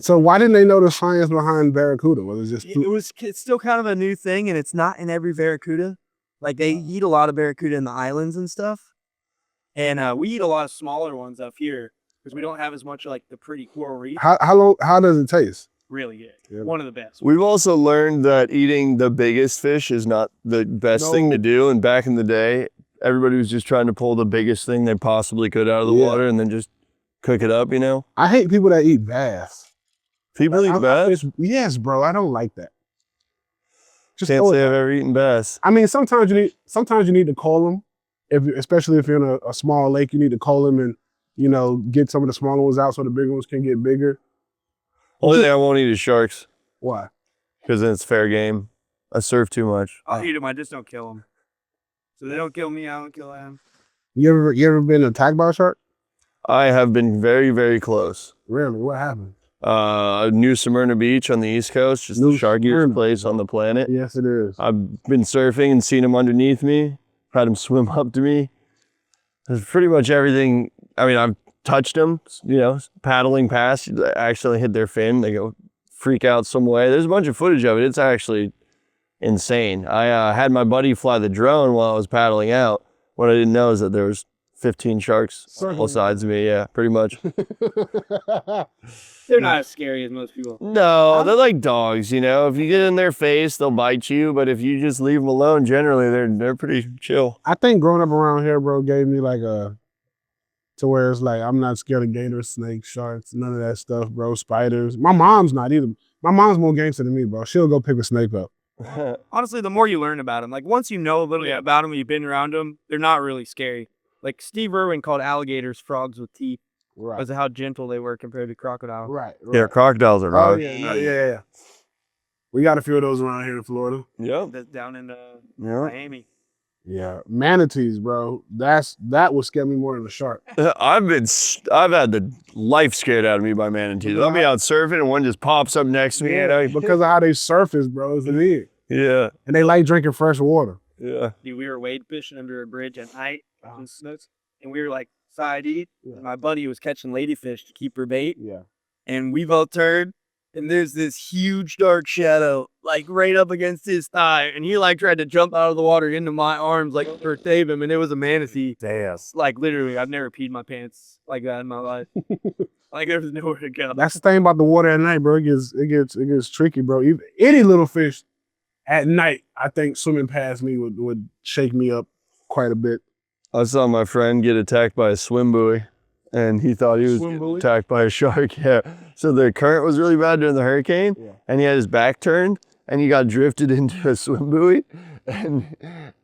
So why didn't they know the science behind barracuda? Was it just It's still kind of a new thing, and it's not in every barracuda. Like they eat a lot of barracuda in the islands and stuff, and we eat a lot of smaller ones up here because we don't have as much like the pretty coral reef. how does it taste? Really good, Yeah. one of the best. We've also learned that eating the biggest fish is not the best thing to do. And back in the day, everybody was just trying to pull the biggest thing they possibly could out of the water and then just cook it up, you know? I hate people that eat bass. People eat bass? Yes, bro. I don't like that. Just Can't throw say it I've back. ever eaten bass. I mean, sometimes you need to call them, especially if you're in a small lake. You need to call them and get some of the smaller ones out so the bigger ones can get bigger. Only thing I won't eat is sharks Why? because then it's fair game. I surf too much. I'll eat them. I just don't kill them. So they don't kill me. I don't kill them. You ever been attacked by a shark? I have been very, very close. Really? What happened? New Smyrna Beach on the East Coast, just New the sharkiest Smyrna. place on the planet. Yes, it is. I've been surfing and seen them underneath me, had them swim up to me. There's pretty much everything. I mean, I've touched them, paddling past, actually hit their fin. They go freak out some way. There's a bunch of footage of it. It's actually insane. I had my buddy fly the drone while I was paddling out. What I didn't know is that there was 15 sharks on both sides of me. Yeah, pretty much. They're not as scary as most people. No, they're like dogs, If you get in their face, they'll bite you. But if you just leave them alone, generally they're pretty chill. I think growing up around here, bro, gave me to where it's like I'm not scared of gators, snakes, sharks, none of that stuff, bro. Spiders. My mom's not either. My mom's more gangster than me, bro. She'll go pick a snake up. Honestly, the more you learn about them, like once you know a little bit about them, you've been around them, they're not really scary. like Steve Irwin called alligators frogs with teeth Right. because of how gentle they were compared to crocodiles. Right. Yeah, crocodiles are Oh hard. yeah. We got a few of those around here in Florida. Yep. That's down in Yeah. Miami. Yeah, manatees, bro. That would scare me more than a shark. I've had the life scared out of me by manatees. I'll be out surfing and one just pops up next to me. You know? Because of how they surface, bro. It's big. Yeah. And they like drinking fresh water. Yeah. Dude, we were wade fishing under a bridge at night Uh-huh. in Snooks, and we were like side eat. Yeah. And my buddy was catching ladyfish to keep her bait, Yeah. and we both turned, and there's this huge dark shadow like right up against his thigh, and he like tried to jump out of the water into my arms like to save him, and it was a manatee. Damn. Like literally, I've never peed my pants like that in my life. Like there was nowhere to go. That's the thing about the water at night, bro. It gets tricky, bro. Any little fish at night, I think swimming past me would shake me up quite a bit. I saw my friend get attacked by a swim buoy, and he thought he was Swim buoy? attacked by a shark. Yeah. So the current was really bad during the hurricane, and he had his back turned, and he got drifted into a swim buoy, and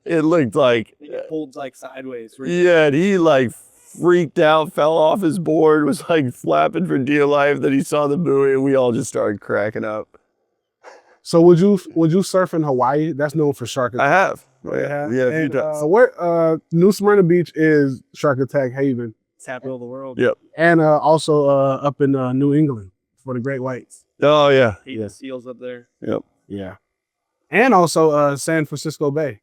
it looked like, They get pulled like sideways. yeah, and he like freaked out, fell off his board, was like flapping for dear life. Then he saw the buoy, and we all just started cracking up. So would you surf in Hawaii? That's known for shark I attacks. have. Yeah, a few And, times. where New Smyrna Beach is shark attack haven, Capital of the world. Yep. and also up in New England for the great whites. Oh, yeah. Hate the seals up there. Yep. Yeah, and also San Francisco Bay.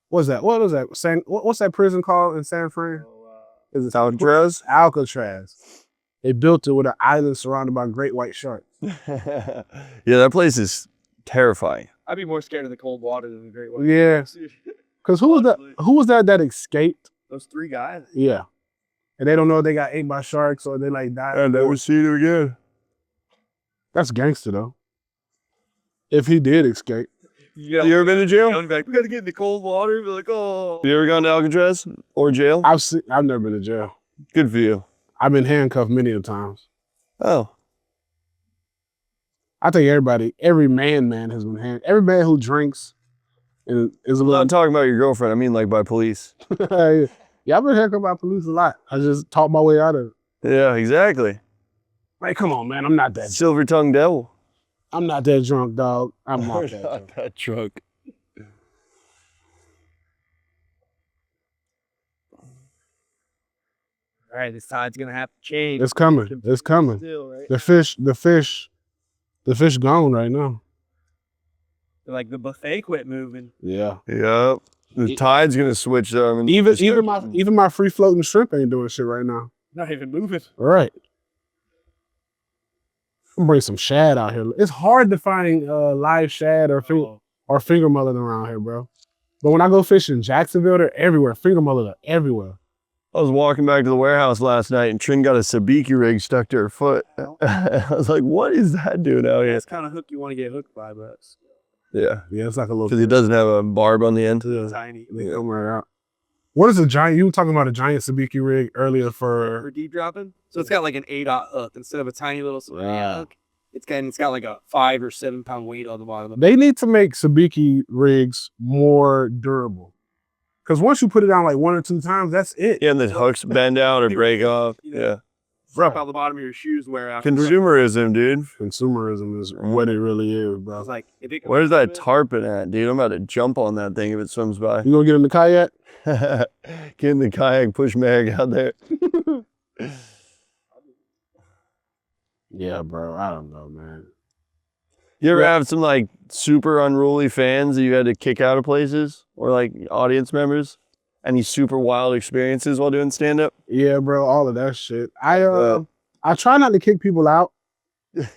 What's that? What was that? What's that prison called in San Fran? Is it Alcatraz? Alcatraz. They built it with an island surrounded by great white sharks. Yeah, that place is terrifying. I'd be more scared of the cold water than the great white. Yeah. Cause who was that escaped? Those three guys. Yeah, and they don't know if they got ate by sharks or they like died. I've never seen it again. That's gangster though. If he did escape. Yeah. You ever been to jail? Be like, we gotta get in the cold water. Be like, oh. You ever gone to Alcatraz or jail? I've never been to jail. Good for you. I've been handcuffed many a times. Oh, I think every man has been every man who drinks is a I'm little. not talking about your girlfriend. I mean like by police. Yeah, I've been handcuffed by police a lot. I just talked my way out of it. Yeah, exactly. Like, come on, man, I'm not that. Silver tongued devil. I'm not that drunk, dog. I'm not that drunk. Not that drunk. All right, this tide's gonna have to change. It's coming. It's coming. Still, right? The fish gone right now. Like the buffet quit moving. Yeah. Yep. The tide's gonna switch though. I mean, Even my free floating shrimp ain't doing shit right now. Not even moving. All right. I'm gonna bring some shad out here. It's hard to find live shad or finger mullet around here, bro. But when I go fishing in Jacksonville, they're everywhere. Finger mullet are everywhere. I was walking back to the warehouse last night and Trin got a sabiki rig stuck to her foot. I was like, what is that doing out here? That's kind of hook you want to get hooked by, but it's Yeah. Yeah, it's like a little. Because it doesn't have a barb on the end. tiny. They come right out. What is a giant? You were talking about a giant sabiki rig earlier For for. deep dropping. So it's got like an 8-aught hook instead of a tiny little Wow. hook. It's got like a 5 or 7 pound weight on the bottom. They need to make sabiki rigs more durable. Because once you put it down like 1 or 2 times, that's it. Yeah, and the hooks bend out or break off. Yeah. Drop out the bottom of your shoes, wear out. Consumerism, dude. Consumerism is what it really is, bro. It's like if it Where's that tarpon at, dude? I'm about to jump on that thing if it swims by. You gonna get in the kayak? Get in the kayak, push Meg out there. Yeah, bro. I don't know, man. You ever have some like super unruly fans that you had to kick out of places or like audience members? Any super wild experiences while doing stand up? Yeah, bro. All of that shit. I try not to kick people out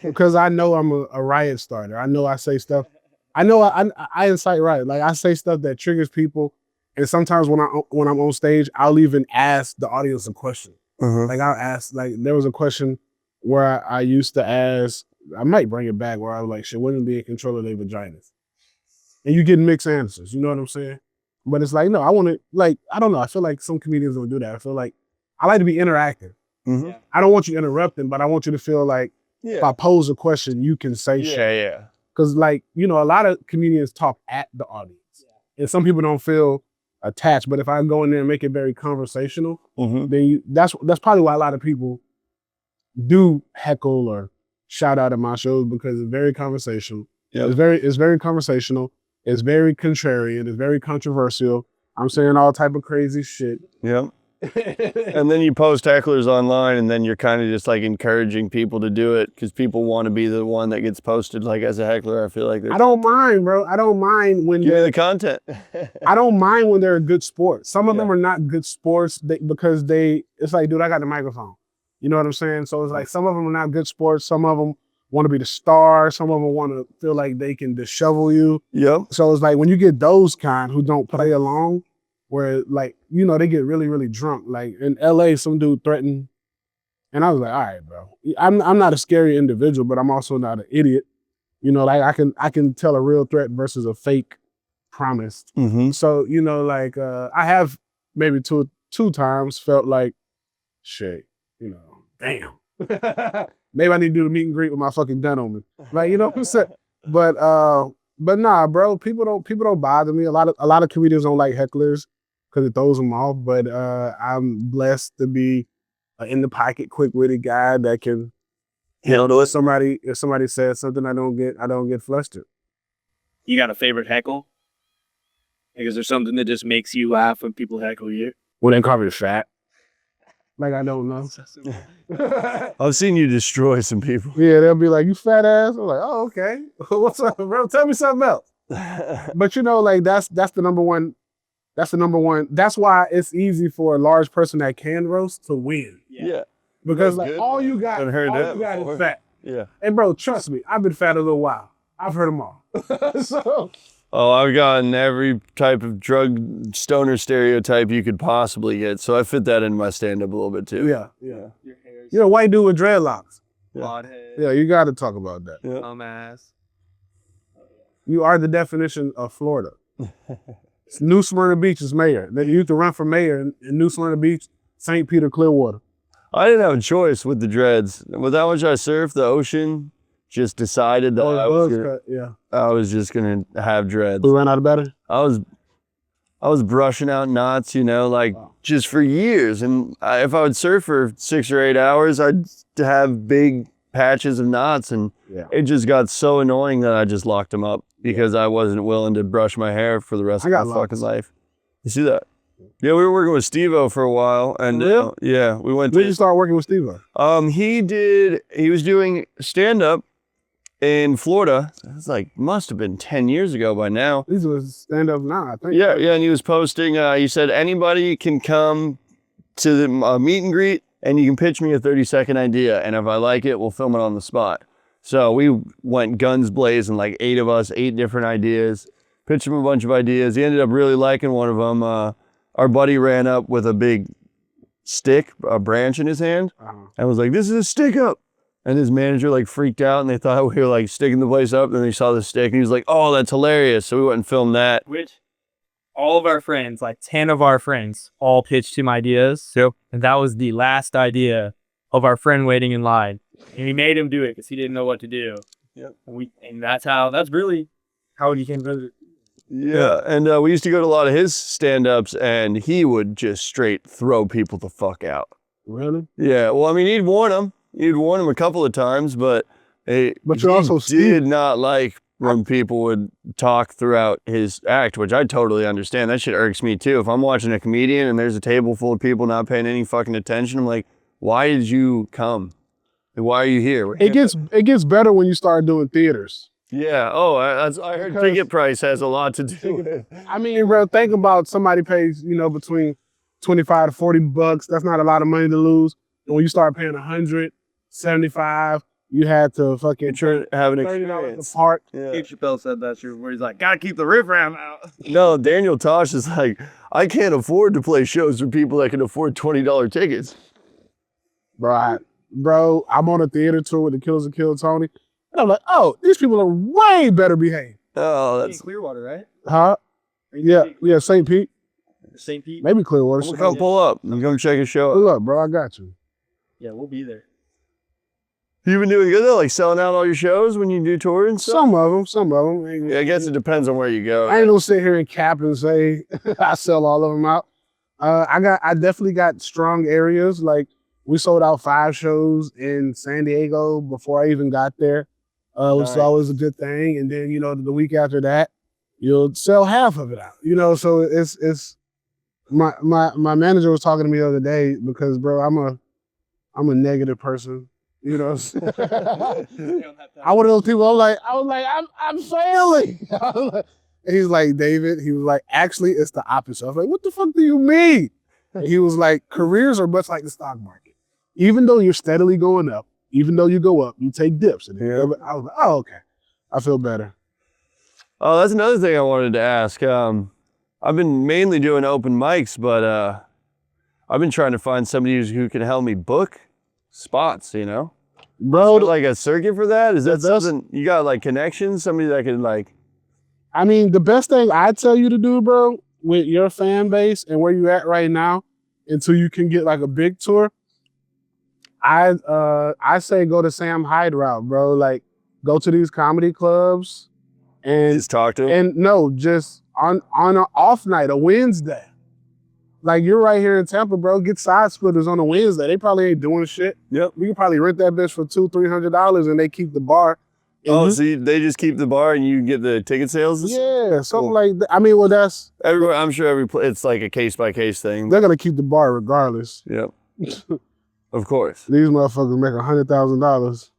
because I know I'm a riot starter. I know I say stuff. I know I incite riot. Like I say stuff that triggers people. And sometimes when I'm on stage, I'll even ask the audience a question. Like I'll ask, like there was a question where I used to ask, I might bring it back where I was like, should women be in control of their vaginas? And you get mixed answers, you know what I'm saying? But it's like, no, I want to, like, I don't know. I feel like some comedians don't do that. I feel like I like to be interactive. Mm-hmm. I don't want you interrupting, but I want you to feel like if I pose a question, you can say shit. Yeah. Because like, you know, a lot of comedians talk at the audience. And some people don't feel attached. But if I go in there and make it very conversational, Mm-hmm. then that's probably why a lot of people do heckle or shout out at my shows, because it's very conversational. Yep. It's very conversational. It's very contrarian. It's very controversial. I'm saying all type of crazy shit. Yeah. And then you post hecklers online, and then you're kind of just like encouraging people to do it because people want to be the one that gets posted. Like as a heckler, I feel like I don't mind, bro. I don't mind when give me the content. I don't mind when they're a good sport. Some of Yeah. them are not good sports because it's like, dude, I got the microphone. You know what I'm saying? So it's like some of them are not good sports. Some of them want to be the star. Some of them want to feel like they can dishevel you. Yep. So it's like when you get those kind who don't play along, where like, you know, they get really, really drunk. Like in LA, some dude threatened, and I was like, all right, bro. I'm not a scary individual, but I'm also not an idiot. You know, like I can tell a real threat versus a fake promise. Mm-hmm. So, you know, like I have maybe two times felt like, shit, you know, damn. Maybe I need to do the meet and greet with my fucking gun on me. Like, you know what I'm saying? But nah, bro, people don't bother me. A lot of comedians don't like hecklers because it throws them off. But I'm blessed to be an in the pocket, quick-witted guy that can handle it. If somebody says something, I don't get flustered. You got a favorite heckle? Like, is there something that just makes you laugh when people heckle you? When they call me fat. Like, I don't know. I've seen you destroy some people. Yeah, they'll be like, you fat ass. I'm like, oh, okay. What's up, bro? Tell me something else. But you know, like that's the number one. That's the number one. That's why it's easy for a large person that can roast to win. Yeah. Because That's like good. all you got Before. is fat. Yeah. And bro, trust me, I've been fat a little while. I've heard them all. So Oh, I've gotten every type of drug stoner stereotype you could possibly get. So I fit that in my stand-up a little bit too. yeah. Your hair's You're a white dude with dreadlocks. blonde head, Yeah, you got to talk about that. Yeah. ass. You are the definition of Florida. New Smyrna Beach is mayor. They used to run for mayor in New Smyrna Beach, St. Peter, Clearwater. I didn't have a choice with the dreads. With how much I surfed, the ocean just decided that I was just gonna have dreads. We ran out of battery? I was brushing out knots, you know, like just for years. And if I would surf for 6 or 8 hours, I'd have big patches of knots, and it just got so annoying that I just locked them up because I wasn't willing to brush my hair for the rest of my fucking life. You see that? Yeah, we were working with Steve-O for a while, and yeah, we went. When did you start working with Steve-O? He was doing stand-up in Florida. It was like, must have been 10 years ago by now. These was stand-up now, I think. Yeah, and he was posting, he said, anybody can come to the meet and greet, and you can pitch me a 30-second idea, and if I like it, we'll film it on the spot. So we went guns blazing, like 8 of us, 8 different ideas, pitched him a bunch of ideas. He ended up really liking one of them. Our buddy ran up with a big stick, a branch in his hand, and was like, this is a stick up. And his manager like freaked out, and they thought we were like sticking the place up. And then he saw the stick, and he was like, oh, that's hilarious. So we went and filmed that. Which all of our friends, like 10 of our friends, all pitched him ideas. Yep. And that was the last idea of our friend waiting in line. And he made him do it because he didn't know what to do. Yep. And that's really how he came to it. Yeah, and we used to go to a lot of his stand-ups, and he would just straight throw people the fuck out. Really? Yeah, well, I mean, he'd warn them. He'd warn them a couple of times, but he did not like when people would talk throughout his act, which I totally understand. That shit irks me too. If I'm watching a comedian and there's a table full of people not paying any fucking attention, I'm like, why did you come? Why are you here? It gets better when you start doing theaters. Yeah. Oh, I heard ticket price has a lot to do with it. I mean, bro, think about somebody pays, between $25 to $40. That's not a lot of money to lose. And when you start paying $175, you had to fucking have an $30 experience. apart. Yeah. Dave Chappelle said that shit where he's like, gotta keep the riffraff out. No, Daniel Tosh is like, I can't afford to play shows for people that can afford $20 tickets. Bro, I'm on a theater tour with the Killers That Kill Tony. And I'm like, oh, these people are way better behaved. Oh, That's that's Clearwater, right? Huh? Yeah, St. Pete. St. Pete? Maybe Clearwater. come pull up and come check a show Pull out. up, bro. I got you. Yeah, we'll be there. You been doing good though, like selling out all your shows when you do tour and stuff? Some of them. Yeah, I guess it depends on where you go. I ain't gonna sit here and cap and say I sell all of them out. I definitely got strong areas. Like we sold out 5 shows in San Diego before I even got there, which is always a good thing. And then, you know, the week after that, you'll sell half of it out. You know, so it's my manager was talking to me the other day because, bro, I'm a negative person. You know, I'm one of those people. I'm failing. And he's like, David, he was like, actually, it's the opposite. I was like, what the fuck do you mean? And he was like, careers are much like the stock market. Even though you're steadily going up, even though you go up, you take dips. And I was like, oh, okay. I feel better. Oh, that's another thing I wanted to ask. I've been mainly doing open mics, but I've been trying to find somebody who can help me book spots, you know? Bro, like a circuit for that? Is that something, you got like connections? Somebody that can like... I mean, the best thing I'd tell you to do, bro, with your fan base and where you at right now, until you can get like a big tour, I say go the Sam Hyde route, bro. Like, go to these comedy clubs and just talk to them? And no, just on an off night, a Wednesday. Like, you're right here in Tempe, bro. Get side splitters on a Wednesday. They probably ain't doing shit. Yep. We can probably rent that bitch for $200-$300 and they keep the bar. Oh, so they just keep the bar and you get the ticket sales? Yeah, something like that. I mean, well, that's... I'm sure it's like a case-by-case thing. They're going to keep the bar regardless. Yep. Of course. These motherfuckers make $100,000.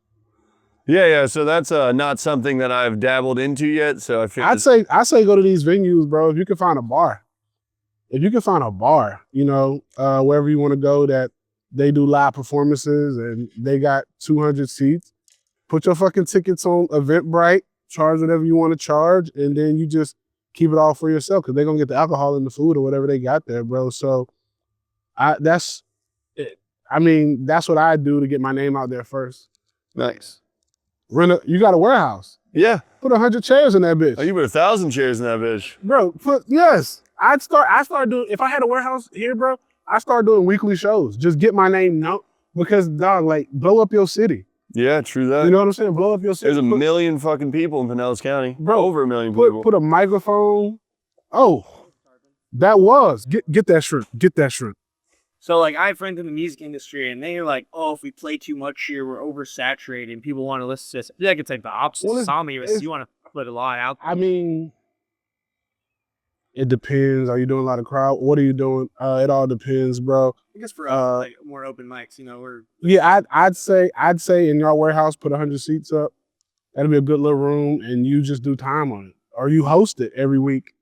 Yeah. So that's not something that I've dabbled into yet. So I feel I say go to these venues, bro. If you can find a bar. If you can find a bar, you know, wherever you want to go that they do live performances and they got 200 seats, put your fucking tickets on Eventbrite, charge whatever you want to charge, and then you just keep it all for yourself because they're going to get the alcohol and the food or whatever they got there, bro. So that's what I do to get my name out there first. Nice. You got a warehouse. Yeah. Put 100 chairs in that bitch. Oh, you put 1,000 chairs in that bitch. Bro, yes. I start doing, if I had a warehouse here, bro, I start doing weekly shows. Just get my name known. Because, dog, like, blow up your city. Yeah, true that. You know what I'm saying? Blow up your city. There's a million fucking people in Pinellas County. Bro, over a million people. Put a microphone. Oh, that was. Get that shrimp. Get that shrimp. So, like, I have friends in the music industry, and they're like, oh, if we play too much here, we're oversaturated, and people want to listen to this. I think it's like the opposite. You want to put a lot out there. I mean, it depends. Are you doing a lot of crowd? What are you doing? It all depends, bro. I guess for us, like, more open mics, you know, I'd say in your warehouse, put 100 seats up. That'll be a good little room, and you just do time on it. Or you host it every week.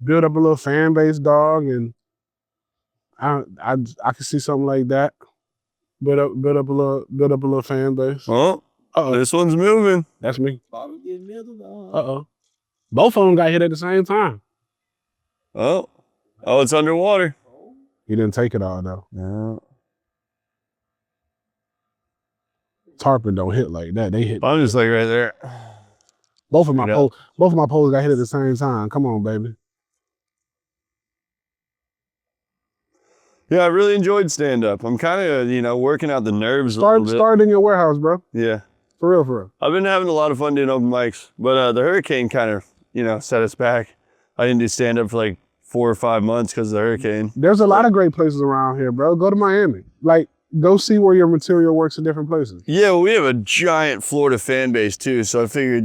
Build up a little fan base, dog, and I can see something like that. Build up a little fan base. Oh, this one's moving. That's me. Uh-oh. Both of them got hit at the same time. Oh, it's underwater. He didn't take it all though. No. Tarpon don't hit like that. They hit. I'm just like right there. Both of my poles got hit at the same time. Come on, baby. Yeah, I really enjoyed stand-up. I'm kind of, working out the nerves a little bit. Start in your warehouse, bro. Yeah. For real. I've been having a lot of fun doing open mics, but the hurricane kind of, set us back. I didn't do stand-up for like 4 or 5 months because of the hurricane. There's a lot of great places around here, bro. Go to Miami. Like, go see where your material works in different places. Yeah, well, we have a giant Florida fan base too, so I figured,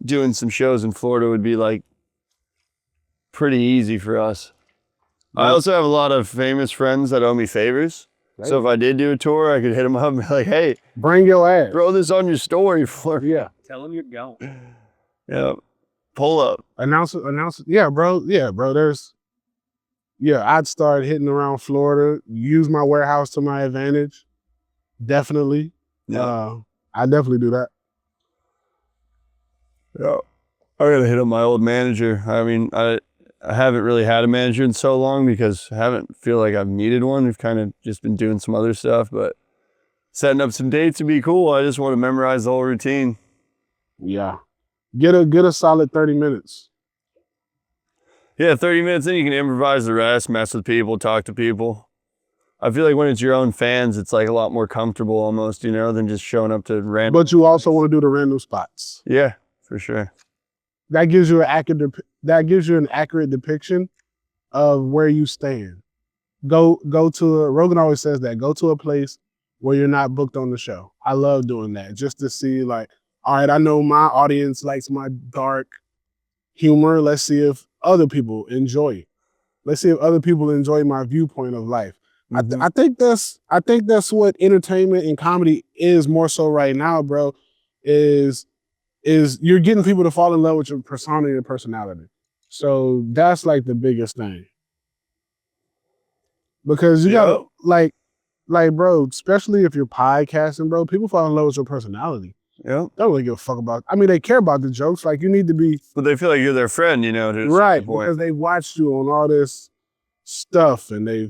doing some shows in Florida would be like pretty easy for us. I also have a lot of famous friends that owe me favors. Right. So if I did do a tour, I could hit them up and be like, hey, bring your ass. Throw this on your story for me. Yeah. Tell them you're going. Yeah. Pull up. Announce it. Yeah, bro. I'd start hitting around Florida, use my warehouse to my advantage. Definitely. Yeah. I definitely do that. Yeah. I gotta hit up my old manager. I mean, I haven't really had a manager in so long because I haven't feel like I've needed one. We've kind of just been doing some other stuff, but setting up some dates would be cool. I just want to memorize the whole routine. Yeah. Get a solid 30 minutes. Yeah, 30 minutes, then you can improvise the rest, mess with people, talk to people. I feel like when it's your own fans, it's like a lot more comfortable almost, you know, than just showing up to random. But you also want to do the random spots. Yeah, for sure. That gives you an accurate depiction of where you stand. Go to Rogan always says that. Go to a place where you're not booked on the show. I love doing that just to see like, all right, I know my audience likes my dark humor. Let's see if other people enjoy it. Let's see if other people enjoy my viewpoint of life. Mm-hmm. I think that's what entertainment and comedy is more so right now, bro. Is you're getting people to fall in love with your persona and your personality. So that's like the biggest thing. Because you gotta like, bro, especially if you're podcasting, bro, people fall in love with your personality. Yeah. They don't really give a fuck about. I mean, they care about the jokes. Like you need to be But they feel like you're their friend, you know. right because they watched you on all this stuff and they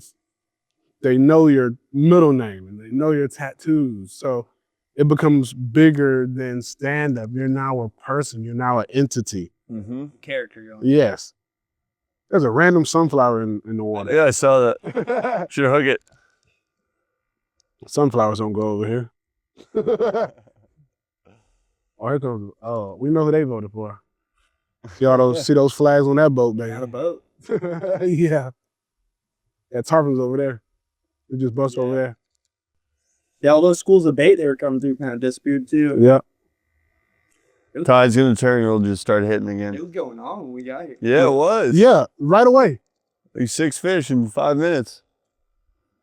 know your middle name and they know your tattoos. So it becomes bigger than stand-up. You're now a person. You're now an entity. Mm-hmm. Character going. Yes. There's a random sunflower in the water. Yeah, I saw that. Should hook it. Sunflowers don't go over here. Oh, here comes. Oh, we know who they voted for. See those flags on that boat, baby. Got a boat. Yeah. That tarpon's over there. We just bust over there. Yeah, all those schools of bait they were coming through kind of disappeared too. Yeah. Tide's gonna turn. It'll just start hitting again. It was going on when we got here. Yeah, it was. Yeah, right away. Like 6 fish in 5 minutes.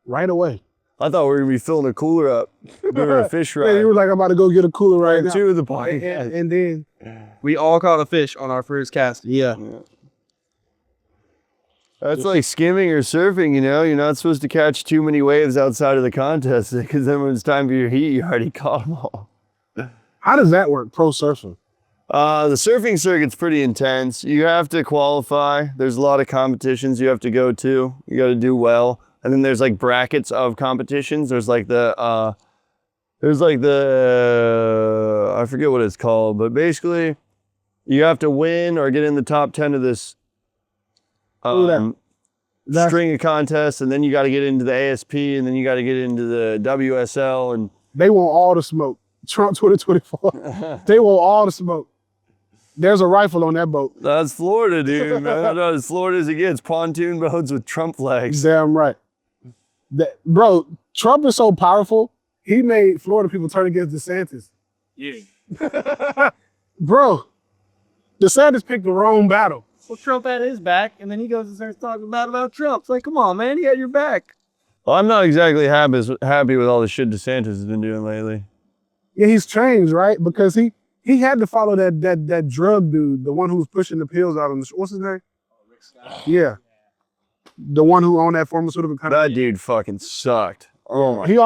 Right away. I thought we were gonna be filling a cooler up. We were a fish Yeah, ride. you were like, I'm about to go get a cooler right now. Two of the podcast. And then We all caught a fish on our first cast. Yeah. That's like skimming or surfing, you know? You're not supposed to catch too many waves outside of the contest because then when it's time for your heat, you already caught them all. how does that work, pro surfing? The surfing circuit's pretty intense. You have to qualify. There's a lot of competitions you have to go to. You got to do well. And then there's like brackets of competitions. There's like the, I forget what it's called, but basically you have to win or get in the top 10 of this string of contests, and then you got to get into the ASP, and then you got to get into the WSL, and They want all the smoke. Trump 2024. They want all the smoke. There's a rifle on that boat. that's Florida, dude. Man. That's as Florida as it gets. Pontoon boats with Trump flags. Damn right. Bro, Trump is so powerful, he made Florida people turn against DeSantis. Yeah. Bro, DeSantis picked the wrong battle. Well, Trump had his back, and then he goes and starts talking about Trump. It's like, come on, man, he had your back. Well, I'm not exactly happy with all the shit DeSantis has been doing lately. Yeah, he's changed, right? Because he had to follow that drug dude, the one who was pushing the pills out on the, what's his name? Yeah. The one who owned that pharmaceutical company. That dude fucking sucked. Oh my. He's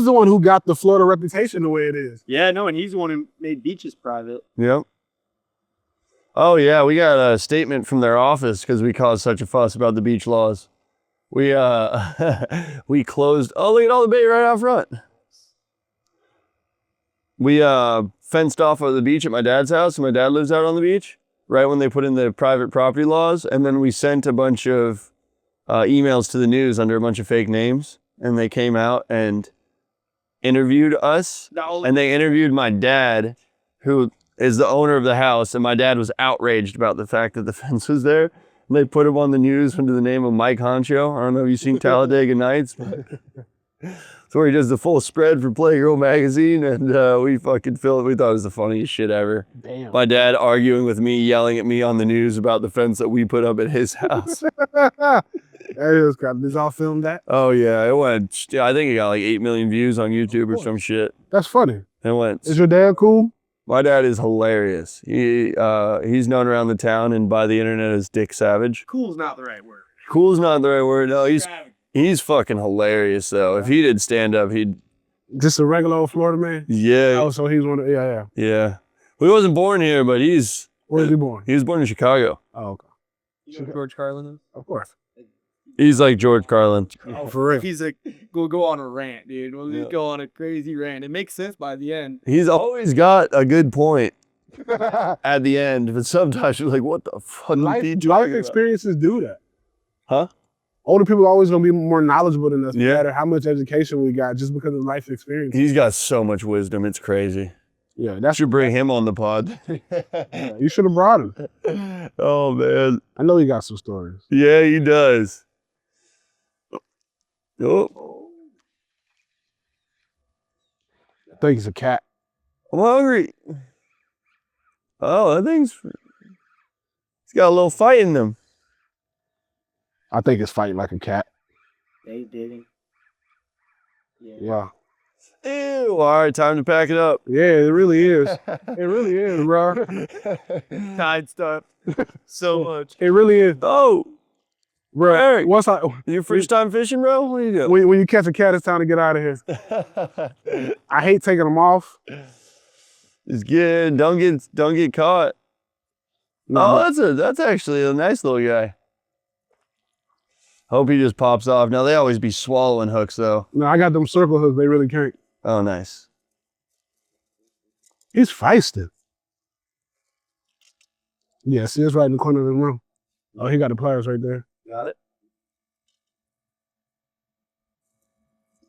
the one who got the Florida reputation the way it is. Yeah, no, and he's the one who made beaches private. Yep. Oh yeah, we got a statement from their office because we caused such a fuss about the beach laws. We we closed. Oh, look at all the bait right out front. We fenced off of the beach at my dad's house, and my dad lives out on the beach. Right when they put in the private property laws, and then we sent a bunch of emails to the news under a bunch of fake names, and they came out and interviewed us, and they interviewed my dad, who is the owner of the house, and my dad was outraged about the fact that the fence was there. And they put him on the news under the name of Mike Honcho. I don't know if you've seen Talladega Nights, but it's where he does the full spread for Playgirl magazine, and we fucking filmed it. We thought it was the funniest shit ever. Damn. My dad arguing with me, yelling at me on the news about the fence that we put up at his house. That is kind of, did y'all film that? Oh yeah, it went. Yeah, I think it got like 8 million views on YouTube or some shit. That's funny. It went. Is your dad cool? My dad is hilarious. He's known around the town and by the internet as Dick Savage. Cool's not the right word. Cool's not the right word. No, he's fucking hilarious though. If he did stand up, he'd. Just a regular old Florida man? Yeah. Oh, so he's one of, yeah. Yeah. Well, he wasn't born here, but he's. Where was he born? He was born in Chicago. Oh, okay. You know who George Carlin is? Of course. He's like George Carlin. Oh, for real. He's like, we'll go on a rant, dude. We'll just go on a crazy rant. It makes sense by the end. He's always got a good point at the end, but sometimes you're like, what the fuck? Life experiences do that. Huh? older people are always gonna be more knowledgeable than us, no Yeah. matter how much education we got, just because of life experience. He's got so much wisdom. It's crazy. Yeah, I that's should bring him on the pod. you should have brought him. Oh, man. I know he got some stories. Yeah, he does. Oh, I think he's a cat. I'm hungry. Oh, that thing's... He's got a little fight in him. I think it's fighting like a cat. They didn't. Yeah. Ew. All right, time to pack it up. Yeah, it really is. It really is, bro. Tide stuff. So much. It really is. Oh, Bro, Erik. once I your first time fishing, bro? What are you doing? when you catch a cat, it's time to get out of here. I hate taking them off. It's good. Don't get caught. No, Oh, that's actually a nice little guy. Hope he just pops off. Now they always be swallowing hooks though. no, I got them circle hooks. They really can't. Oh, nice. He's feisty. Yeah, see, it's right in the corner of the room. Oh, he got the pliers right there. Got it.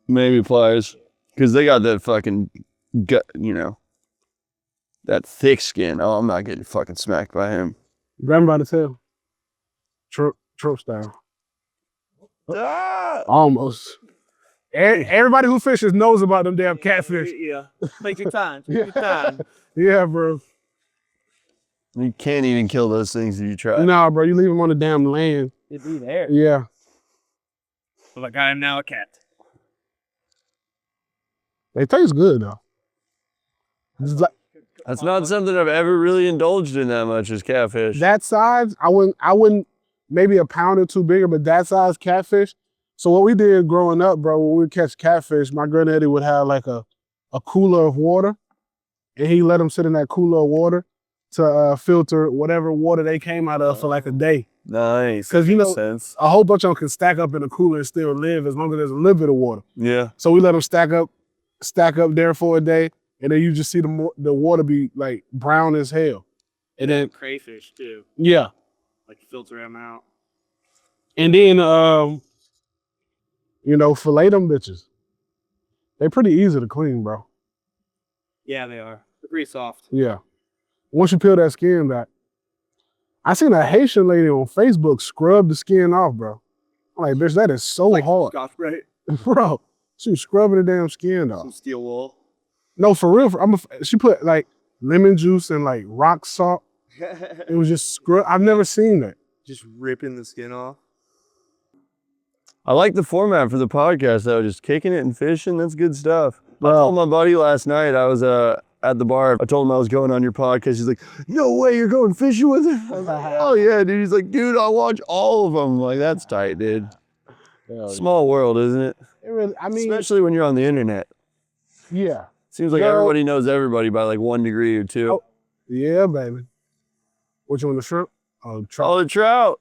Maybe pliers, because they got that fucking gut, that thick skin. Oh, I'm not getting fucking smacked by him. Grab him by the tail. Trout style. Ah! Almost. Everybody who fishes knows about them damn catfish. Yeah. Take your time. Take your time. Yeah, bro. You can't even kill those things if you try. Nah, bro, you leave them on the damn land. It'd be there. Yeah. Like I am now a cat. They taste good though. It's like That's not something I've ever really indulged in that much as catfish. that size, I wouldn't maybe a pound or two bigger, but that size catfish. So what we did growing up, bro, when we would catch catfish, my granddaddy would have like a cooler of water, and he let them sit in that cooler of water to filter whatever water they came out of for like a day. Nice. 'Cause, you Makes know- sense. A whole bunch of them can stack up in a cooler and still live as long as there's a little bit of water. Yeah. So we let them stack up there for a day, and then you just see the water be like brown as hell. And then Crayfish too. yeah, Like filter them out. and then fillet them bitches. They pretty easy to clean, bro. Yeah, they are. They're pretty soft. Yeah. Once you peel that skin back. I seen a Haitian lady on Facebook scrub the skin off, bro. I'm like, bitch, that is so hard. Scotch Brite. Bro, she was scrubbing the damn skin off. Some steel wool. No, for real. She put like lemon juice and like rock salt. It was just scrub. I've never seen that. Just ripping the skin off. I like the format for the podcast though, just kicking it and fishing. That's good stuff. I Bro. told my buddy last night, I was at the bar. I told him I was going on your podcast. He's like, no way, you're going fishing with her? I was like, oh yeah, dude. He's like, dude, I'll watch all of them. I'm like, that's tight, dude. Small world, isn't it? It really, I mean, Especially when you're on the internet. yeah. Seems like Girl. everybody knows everybody by like 1 degree or 2. Oh. Yeah, baby. What you want, the shrimp? Oh, trout. Oh, the trout.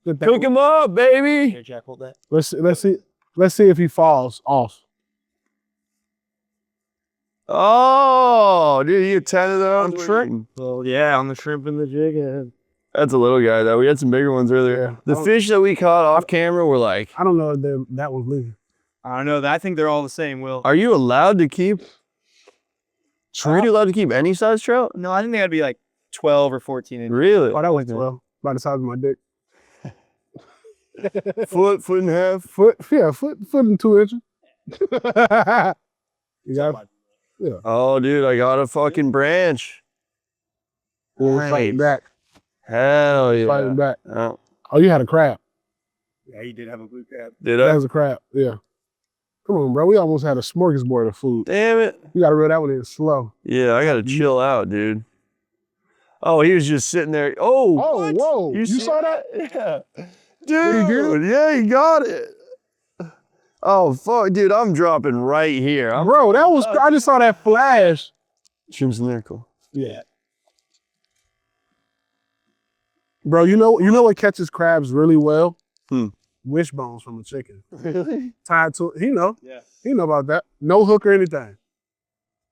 Get that Cook him up, baby. Here, Jack, hold that. Let's see if he falls off. Oh, dude, you get 10 of those. On shrimp? Well, yeah, on the shrimp and the jig head. That's a little guy, though. We had some bigger ones earlier. Yeah. The fish that we caught off camera were like, I don't know if that one's leaving. I don't know. I think they're all the same, Will. are you allowed to keep? Are you allowed to keep any size trout? No, I think they gotta be like 12 or 14 inches. Really? Oh, that was 12. About the size of my dick. Foot and a half. Foot and 2 inches. You got it? Oh, dude, I got a fucking branch. Yeah, fighting back. Hell yeah. Fighting back. Oh, Oh, you had a crab. Yeah, you did have a blue crab. did That I? was a crab. Yeah. Come on, bro. We almost had a smorgasbord of food. Damn it. You gotta reel that one in slow. Yeah, I gotta chill out, dude. Oh, he was just sitting there. Oh, Oh, what? whoa. You see saw that? Yeah. Did he get Dude, yeah, he got it. Oh, fuck, dude, I'm dropping right here. Bro, that was, I just saw that flash. Shrimps in there, cool. Yeah. Bro, you know what catches crabs really well? Wishbones from a chicken. Really? Tied to it. He know Yeah. about that. No hook or anything.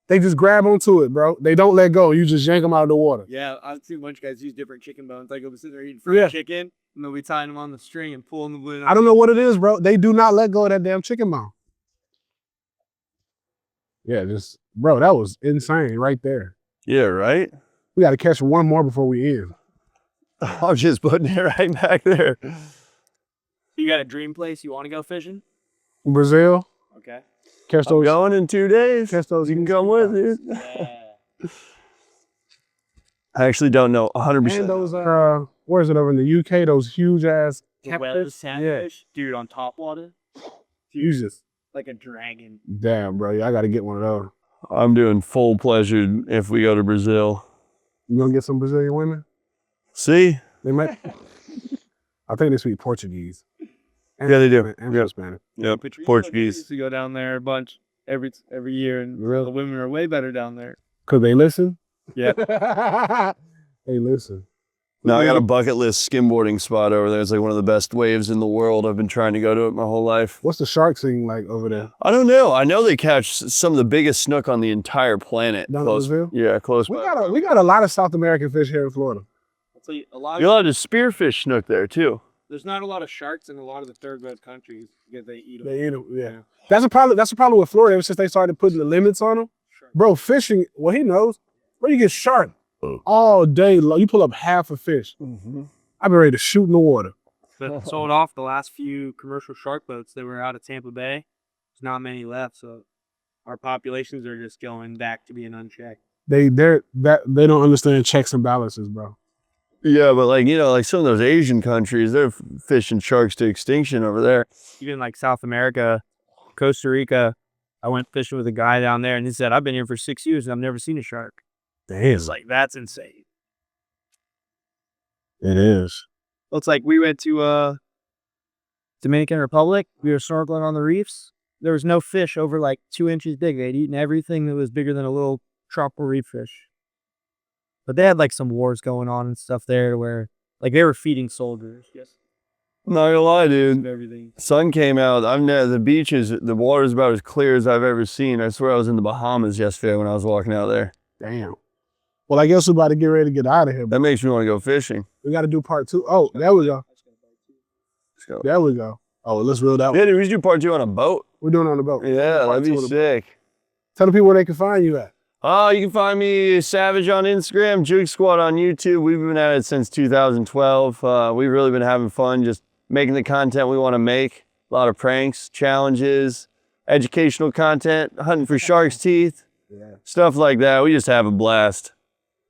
They just grab onto it, bro. They don't let go. You just yank them out of the water. Yeah, I've seen a bunch of guys use different chicken bones. Like, I'll be sitting there eating fried Yeah. chicken. And they'll be tying them on the string and pulling the balloon. I don't know what it is, bro. They do not let go of that damn chicken bone. Yeah, just bro, that was insane right there. Yeah, right? We got to catch one more before we end. I'm just putting it right back there. You got a dream place you want to go fishing? Brazil, Okay. catch I'm those. going in 2 days. Catch those. You can come with, dude. Yeah. I actually don't know 100%. And those where is it over in the UK? Those huge ass Catfish, dude, on top water. Jesus. Like a dragon. Damn, bro. Yeah, I got to get one of those. I'm doing full pleasure if we go to Brazil. You gonna get some Brazilian women? See? They might. I think they speak Portuguese. And Yeah, they do. And Yep. Spanish. Yep, Patricio Portuguese. used to go down there a bunch every year, and Really? the women are way better down there. Cause they listen. Yeah. They listen. Now I got a bucket list skimboarding spot over there. It's like one of the best waves in the world. I've been trying to go to it my whole life. What's the shark scene like over there? I don't know. I know they catch some of the biggest snook on the entire planet. Down in Close, Brazil? yeah, close We by. got a lot of South American fish here in Florida. I'll tell you, a lot You're of, allowed to spearfish snook there too. there's not a lot of sharks in a lot of the third world countries because they eat them. They eat 'em, yeah. That's a problem. That's a problem with Florida ever since they started putting the limits on them. Bro, fishing. Well, he knows. Bro, you get shark all day long. You pull up half a fish. I've been ready to shoot in the water. But sold off the last few commercial shark boats that were out of Tampa Bay. There's not many left, so our populations are just going back to being unchecked. They don't understand checks and balances, bro. Yeah, but like, you know, like some of those Asian countries, they're fishing sharks to extinction over there. Even like South America, Costa Rica, I went fishing with a guy down there, and he said, I've been here for 6 years and I've never seen a shark. Damn, It's like, that's insane. it is. Well, it's like we went to Dominican Republic. We were snorkeling on the reefs. There was no fish over like 2 inches big. They'd eaten everything that was bigger than a little tropical reef fish. But they had like some wars going on and stuff there where like they were feeding soldiers. Yes. I'm not gonna lie, dude. Everything. Sun came out. The beaches, the water's about as clear as I've ever seen. I swear I was in the Bahamas yesterday when I was walking out there. Damn. Well, I guess we're about to get ready to get out of here. That makes me want to go fishing. We got to do part 2. Oh, there we go. Let's go. There we go. Oh, let's reel that one. Yeah, dude, we should do part 2 on a boat. We're doing it on the boat. Yeah, Part that'd be 2 on the boat. sick. Tell the people where they can find you at. Oh, you can find me Savage on Instagram, JoogSquad on YouTube. We've been at it since 2012. We've really been having fun just making the content we want to make. A lot of pranks, challenges, educational content, hunting for shark's teeth, stuff like that. We just have a blast.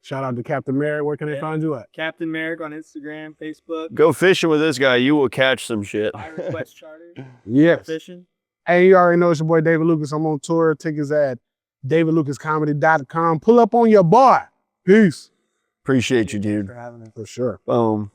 Shout out to Captain Merrick. Where can they find you at? Captain Merrick on Instagram, Facebook. Go fishing with this guy. You will catch some shit. Irish West Charter. Yes. Fishing. Hey, you already know it's your boy David Lucas. I'm on tour. Tickets at davidlucascomedy.com. Pull up on your boy. Peace. Appreciate you, dude. For having us. For sure. Boom.